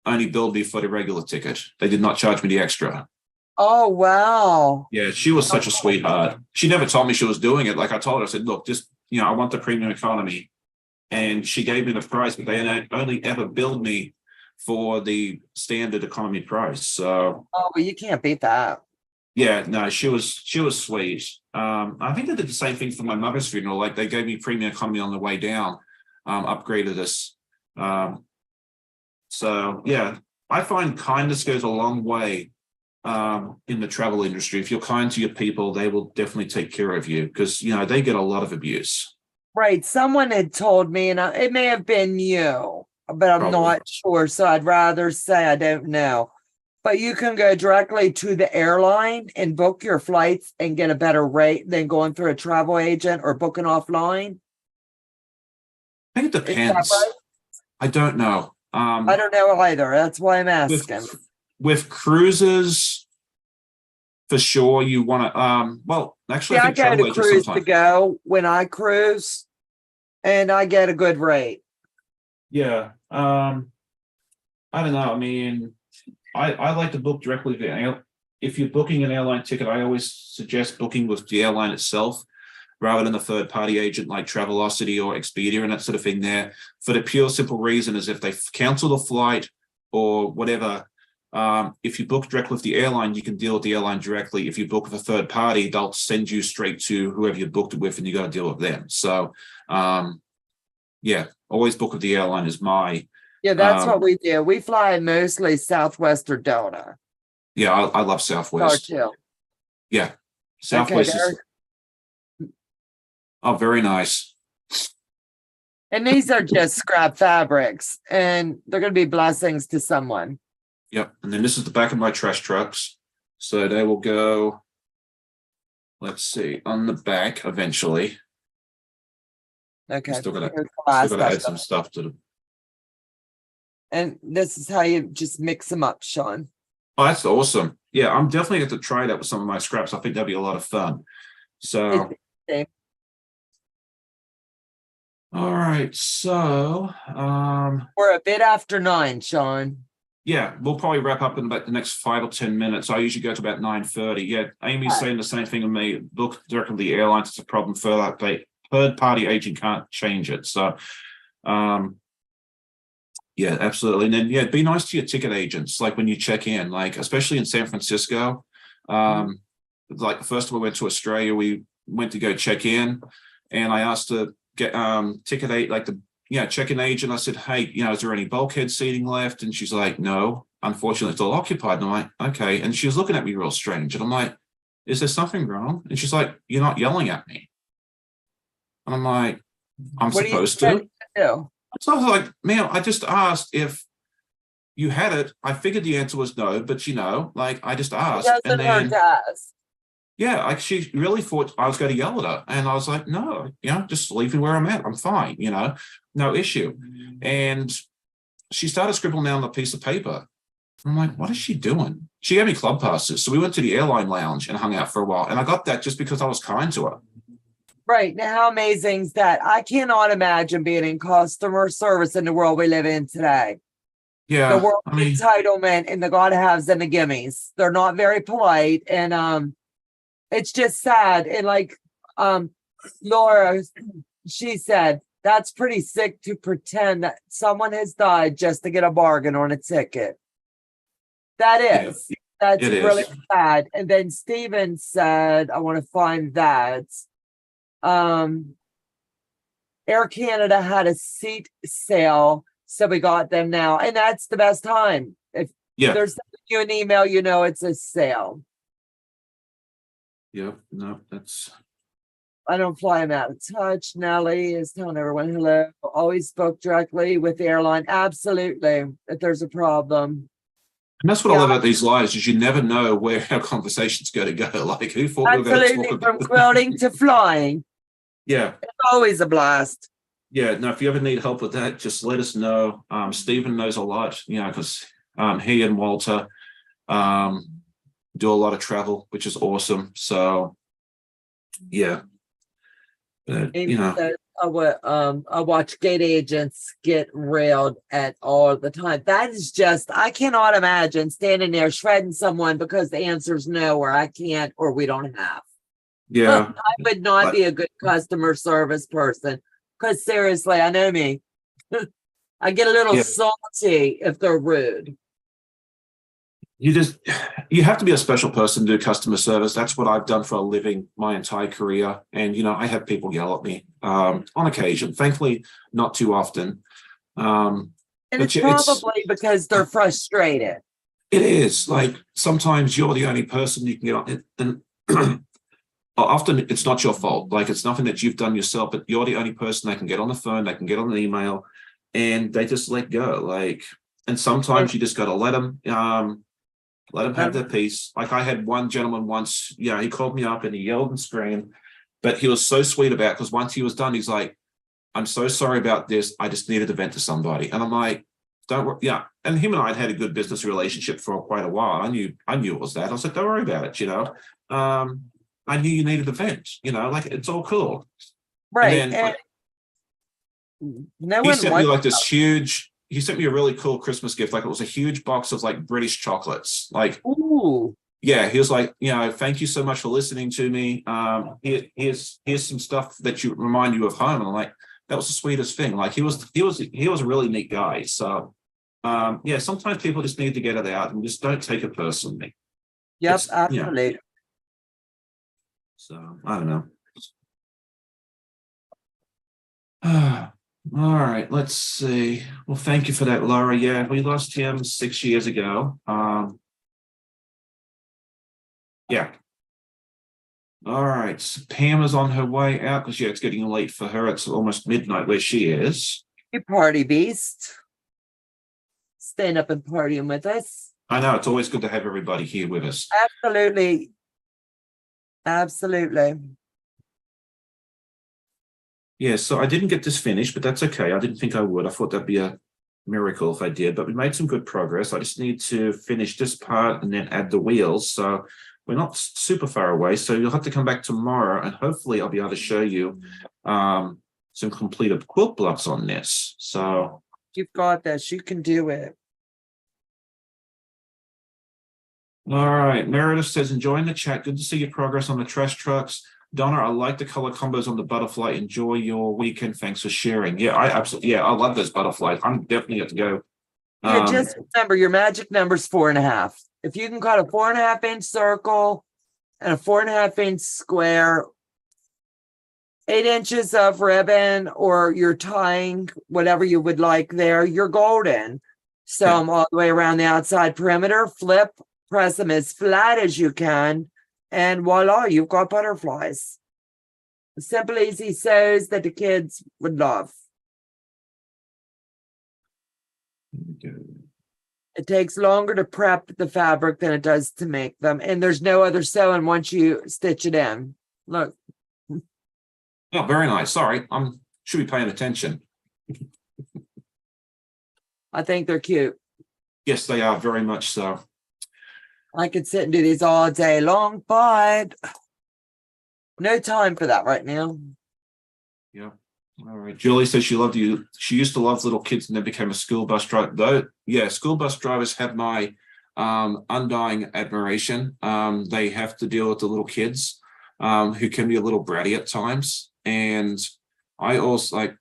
only billed me for the regular ticket. They did not charge me the extra. Oh, wow. Yeah, she was such a sweetheart. She never told me she was doing it. Like I told her, I said, look, just I want the premium economy. And she gave me the price, but they only ever billed me for the standard economy price. So well, you can't beat that. Yeah, no, she was sweet. I think they did the same thing for my mother's funeral. Like they gave me premium economy on the way down, upgraded us. So yeah, I find kindness goes a long way in the travel industry. If you're kind to your people, they will definitely take care of you because they get a lot of abuse. Right. Someone had told me, and it may have been you, but I'm not sure. So I'd rather say I don't know. But you can go directly to the airline and book your flights and get a better rate than going through a travel agent or booking offline. I think it depends. Right? I don't know. I don't know either. That's why I'm asking. With cruises, for sure, you want to. Actually, I go to cruise to go when I cruise, and I get a good rate. Yeah. I don't know. I mean, I like to book directly. If you're booking an airline ticket, I always suggest booking with the airline itself rather than a third-party agent like Travelocity or Expedia and that sort of thing there. For the pure simple reason is if they cancel the flight or whatever, if you book direct with the airline, you can deal with the airline directly. If you book with a third party, they'll send you straight to whoever you booked it with, and you got to deal with them. So, yeah, always book with the airline is my Yeah, that's Um, what we do. We fly mostly Southwest or Delta. Yeah, I love Star Southwest. too. Yeah, Okay, Southwest is very nice. and these are just scrap fabrics, and they're going to be blessings to someone. Yep. And then this is the back of my trash trucks. So they will go, let's see, on the back eventually. Okay, Still here's gotta the last add stuff. some stuff to them. And this is how you just mix them up, Sean. Oh, that's awesome. Yeah, I'm definitely going to try that with some of my scraps. I think that'd be a lot of fun. So, all right. So, we're a bit after 9, Sean. yeah, we'll probably wrap up in about the next 5 or 10 minutes. I usually go to about 9:30. Yeah, Amy's saying the same thing to me. Look directly at the airlines. It's a problem for that. Third party agent can't change it. So, yeah, absolutely. And then, yeah, be nice to your ticket agents, like when you check in, like especially in San Francisco. Like the first time we went to Australia, we went to go check in, and I asked to get ticket eight, like the check-in agent. I said, hey, is there any bulkhead seating left? And she's like, no, unfortunately, it's all occupied. And I'm like, okay. And she was looking at me real strange, and I'm like, is there something wrong? And she's like, you're not yelling at me. And I'm like, I'm What supposed to. do? So I was like, man, I just asked if you had it. I figured the answer was no, but like I just asked. It And doesn't hurt then, to ask. yeah, like she really thought I was going to yell at her. And I was like, no, just leave me where I'm at. I'm fine, no issue. And she started scribbling down on a piece of paper. I'm like, what is she doing? She gave me club passes. So we went to the airline lounge and hung out for a while. And I got that just because I was kind to her. Right. Now, how amazing is that? I cannot imagine being in customer service in the world we live in today. Yeah. The world entitlement and the gotta haves and the gimmies. They're not very polite. And it's just sad. And like Laura, she said, that's pretty sick to pretend that someone has died just to get a bargain on a ticket. That is. Yeah, that's really is. sad. And then Steven said, I want to find that. Air Canada had a seat sale, so we got them now, and that's the best time. If they're sending you an email, it's a sale. Yep. No, that's. I don't fly them out of touch. Nellie is telling everyone hello. Always spoke directly with the airline. Absolutely, if there's a problem. And that's what I love about these lives is you never know where our conversation's going to go. Like who thought we were going to talk about from quilting to flying. Yeah. It's always a blast. Yeah. No, if you ever need help with that, just let us know. Stephen knows a lot, because he and Walter do a lot of travel, which is awesome. So yeah. But, I watch gate agents get railed at all the time. That is just, I cannot imagine standing there shredding someone because the answer is no, or I can't, or we don't have. Yeah. I would not be a good customer service person because seriously, I know me. I get a little salty if they're rude. You have to be a special person to do customer service. That's what I've done for a living my entire career. And, I have people yell at me on occasion, thankfully, not too often. And it's probably because they're frustrated. It is like sometimes you're the only person you can get on. And often it's not your fault. Like it's nothing that you've done yourself, but you're the only person they can get on the phone, they can get on an email, and they just let go. Like, and sometimes you just got to let them have their peace. Like I had one gentleman once, he called me up and he yelled and screamed, but he was so sweet about it because once he was done, he's like, I'm so sorry about this. I just needed to vent to somebody. And I'm like, don't worry. Yeah. And him and I had a good business relationship for quite a while. I knew it was that. I was like, don't worry about it. I knew you needed a vent, like it's all cool. Right. And then, he sent me like this huge, he sent me a really cool Christmas gift. Like it was a huge box of like British chocolates. Like, ooh. Yeah, he was like, thank you so much for listening to me. Here's some stuff that remind you of home. And I'm like, that was the sweetest thing. Like he was a really neat guy. So sometimes people just need to get it out and just don't take it personally. Yep, absolutely. So I don't know. All right, let's see. Well, thank you for that, Laura. Yeah, we lost him 6 years ago. Yeah. All right. So Pam is on her way out because, yeah, it's getting late for her. It's almost midnight where she is. You party beast. Staying up and partying with us. I know it's always good to have everybody here with us. Absolutely. Absolutely. Yeah, so I didn't get this finished, but that's okay. I didn't think I would. I thought that'd be a miracle if I did, but we made some good progress. I just need to finish this part and then add the wheels. So we're not super far away. So you'll have to come back tomorrow and hopefully I'll be able to show you some completed quilt blocks on this. So You've got this. You can do it. all right, Meredith says, enjoying the chat. Good to see your progress on the trash trucks. Donna, I like the color combos on the butterfly. Enjoy your weekend. Thanks for sharing. Yeah, I absolutely, yeah, I love those butterflies. I'm definitely going to go. Yeah, just remember your magic number's 4.5. If you can cut a 4.5-inch circle and a 4.5-inch square, 8 inches of ribbon, or you're tying whatever you would like there, you're golden. So Yeah. I'm all the way around the outside perimeter, flip, press them as flat as you can, and voila, you've got butterflies. Simple, easy sews that the kids would love. It takes longer to prep the fabric than it does to make them. And there's no other sewing once you stitch it in. Look, Oh, very nice. Sorry, should be paying attention. I think they're cute. Yes, they are very much so. I could sit and do these all day long, but no time for that right now. Yeah. All right. Julie says she loved you. She used to love little kids and then became a school bus driver. Though, yeah, school bus drivers have my undying admiration. They have to deal with the little kids who can be a little bratty at times. And I also like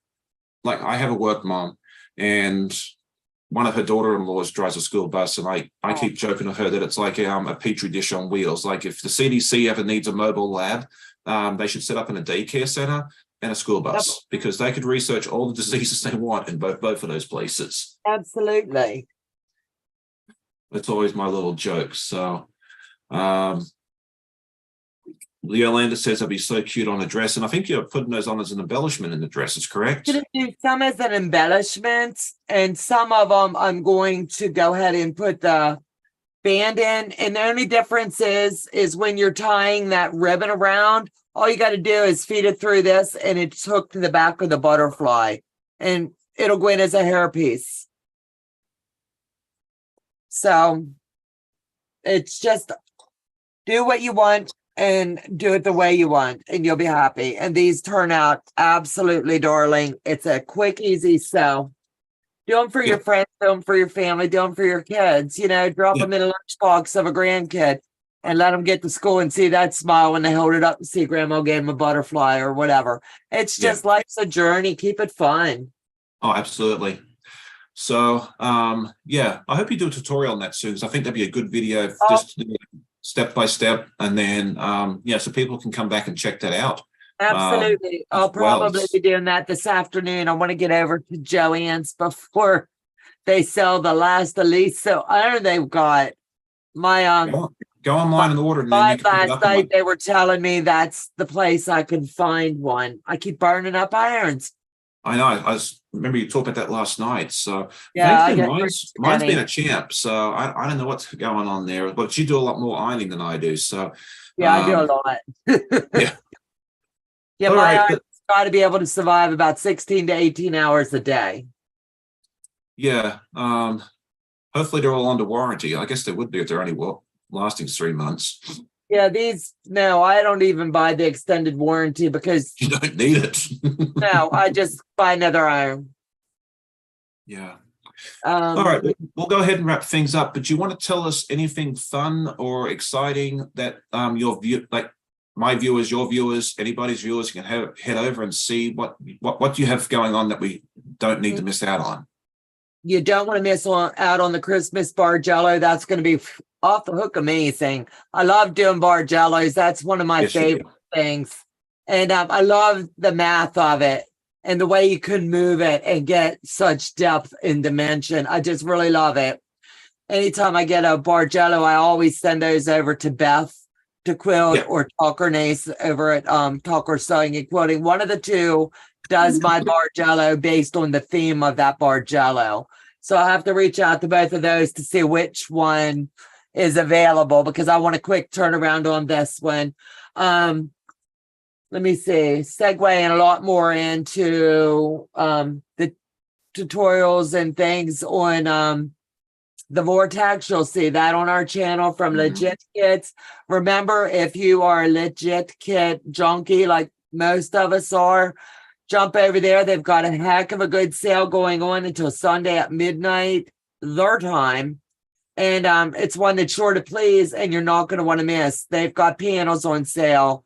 I have a work mom, and one of her daughter-in-laws drives a school bus, and I keep joking with her that it's like a petri dish on wheels. Like if the CDC ever needs a mobile lab, they should set up in a daycare center and a school bus because they could research all the diseases they want in both of those places. Absolutely. It's always my little joke. So Leolanda says that'd be so cute on a dress. And I think you're putting those on as an embellishment in the dresses, correct? I'm going to do some as an embellishment, and some of them I'm going to go ahead and put the band in. And the only difference is when you're tying that ribbon around, all you got to do is feed it through this and it's hooked to the back of the butterfly and it'll go in as a hairpiece. So it's just do what you want and do it the way you want and you'll be happy. And these turn out absolutely darling. It's a quick, easy sew. Do them for your friends, do them for your family, do them for your kids, drop them in a lunchbox of a grandkid and let them get to school and see that smile when they hold it up and see grandma gave them a butterfly or whatever. It's just life's a journey. Keep it fun. Oh, absolutely. So, yeah, I hope you do a tutorial on that soon because I think that'd be a good video just to do step by step. And then, so people can come back and check that out. Absolutely. I'll probably be doing that this afternoon. I want to get over to Joann's before they sell the last Elise. So iron they've got. My go online and order. And then you can last night they were telling me that's the place I can find one. I keep burning up irons. I know. I remember you talked about that last night. So yeah, mine's been a champ. So I don't know what's going on there, but you do a lot more ironing than I do. So yeah, I do a lot. Yeah. Yeah, my iron's got to be able to survive about 16 to 18 hours a day. Yeah. Hopefully they're all under warranty. I guess they would be if they're only lasting 3 months. Yeah, no, I don't even buy the extended warranty because you don't need it. No, I just buy another iron. Yeah. All right, we'll go ahead and wrap things up. But do you want to tell us anything fun or exciting that your view, like my viewers, your viewers, anybody's viewers, can head over and see what you have going on that we don't need to miss out on. You don't want to miss out on the Christmas bar jello. That's going to be off the hook amazing. I love doing bar jellos. That's one of my favorite things. And I love the math of it. and the way you can move it and get such depth and dimension. I just really love it. Anytime I get a Bargello, I always send those over to Beth to quilt, or Talker Nace over at Talker Sewing and Quilting. One of the two does my Bargello based on the theme of that Bargello. So I have to reach out to both of those to see which one is available, because I want a quick turnaround on this one. Let me see, segueing a lot more into the tutorials and things on the Vortex. You'll see that on our channel from Legit Kits. Remember, if you are a Legit Kit junkie like most of us are, jump over there. They've got a heck of a good sale going on until Sunday at midnight their time. And it's one that's sure to please, and you're not going to want to miss. They've got panels on sale.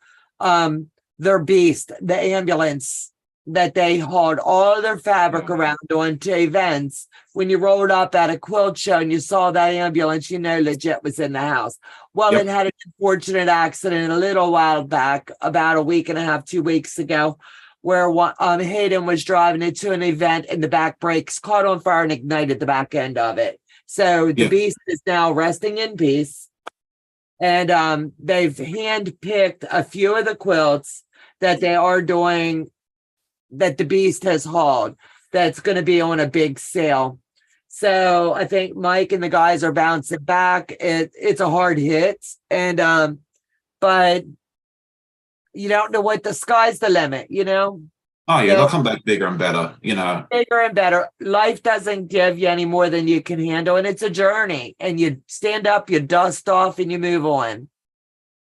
Their Beast, the ambulance that they hauled all their fabric around on to events. When you rolled up at a quilt show and you saw that ambulance, you know Legit was in the house. Well, it had an unfortunate accident a little while back, about a week and a half, 2 weeks ago, where Hayden was driving it to an event and the back brakes caught on fire and ignited the back end of it. So the Beast is now resting in peace. And they've handpicked a few of the quilts that they are doing, that the Beast has hauled, that's going to be on a big sale. So I think Mike and the guys are bouncing back. It's a hard hit. And but you don't know what, the sky's the limit, you know? Oh, yeah, they'll come back bigger and better, you know. Bigger and better. Life doesn't give you any more than you can handle, and it's a journey. And you stand up, you dust off, and you move on.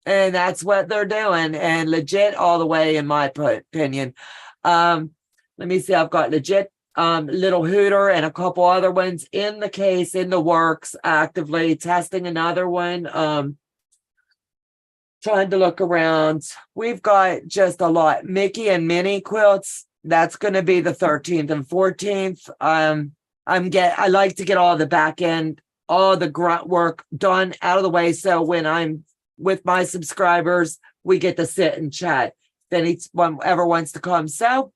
And that's what they're doing. And Legit all the way, in my opinion. Let me see. I've got Legit, Little Hooter, and a couple other ones in the case, in the works, actively testing another one. Trying to look around. We've got just a lot. Mickey and Minnie quilts. That's going to be the 13th and 14th. I like to get all the back end, all the grunt work done out of the way. So when I'm with my subscribers, we get to sit and chat. Then each one ever wants to come. So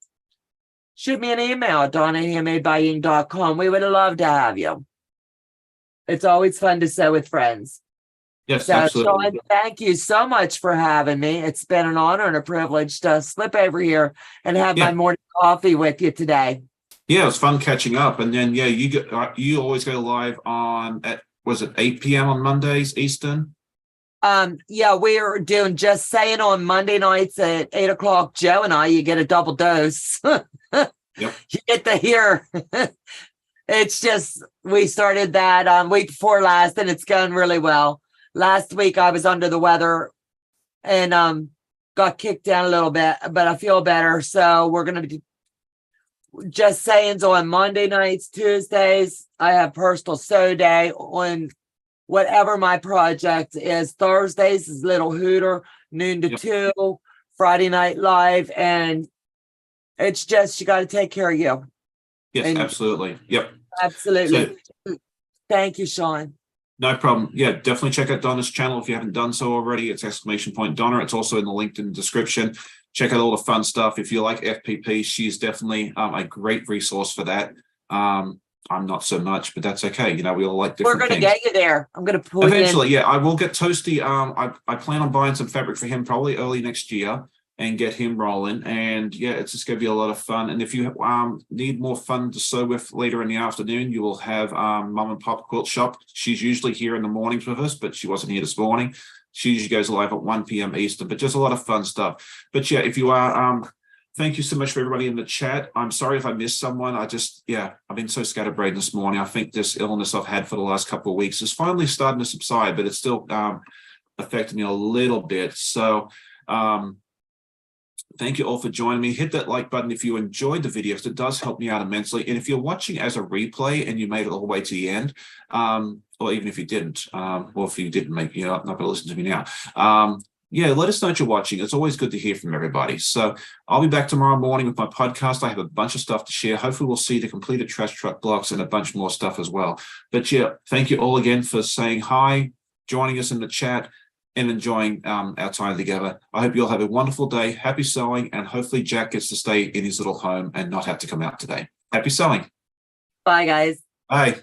shoot me an email at donnahandmadebying.com. We would love to have you. It's always fun to sew with friends. Yes, so, absolutely. Sean, thank you so much for having me. It's been an honor and a privilege to slip over here and have my morning coffee with you today. Yeah, it was fun catching up. And then, you always go live on was it 8 p.m. on Mondays Eastern? We're doing Just Saying on Monday nights at 8 o'clock. Joe and I, you get a double dose. You get to hear. It's just, we started that week before last, and it's going really well. Last week I was under the weather and got kicked down a little bit, but I feel better. So we're going to be Just Sayings on Monday nights, Tuesdays. I have Personal Sew Day on whatever my project is. Thursdays is Little Hooter, noon to 2, Friday Night Live. And it's just, you got to take care of you. Yes, absolutely. Yep. Absolutely. So, thank you, Sean. No problem. Yeah, definitely check out Donna's channel if you haven't done so already. It's !Donna. It's also in the LinkedIn description. Check out all the fun stuff. If you like FPP, she's definitely a great resource for that. I'm not so much, but that's okay. You know, we all like different things. We're going to get you there. I'm going to pull eventually. you in. Yeah, I will get Toasty. I plan on buying some fabric for him probably early next year and get him rolling. And yeah, it's just going to be a lot of fun. And if you need more fun to sew with later in the afternoon, you will have Mum and Pop Quilt Shop. She's usually here in the mornings with us, but she wasn't here this morning. She usually goes live at 1 p.m. Eastern, but just a lot of fun stuff. But yeah, if you are, thank you so much for everybody in the chat. I'm sorry if I missed someone. I've been so scatterbrained this morning. I think this illness I've had for the last couple of weeks is finally starting to subside, but it's still affecting me a little bit. So, thank you all for joining me. Hit that like button if you enjoyed the video, because it does help me out immensely. And if you're watching as a replay and you made it all the way to the end, or even if you didn't, or if you didn't make, you're not going to listen to me now. Let us know that you're watching. It's always good to hear from everybody. So I'll be back tomorrow morning with my podcast. I have a bunch of stuff to share. Hopefully we'll see the completed trash truck blocks and a bunch more stuff as well. But yeah, thank you all again for saying hi, joining us in the chat. and enjoying our time together. I hope you all have a wonderful day. Happy sewing, and hopefully Jack gets to stay in his little home and not have to come out today. Happy sewing. Bye, guys. Bye.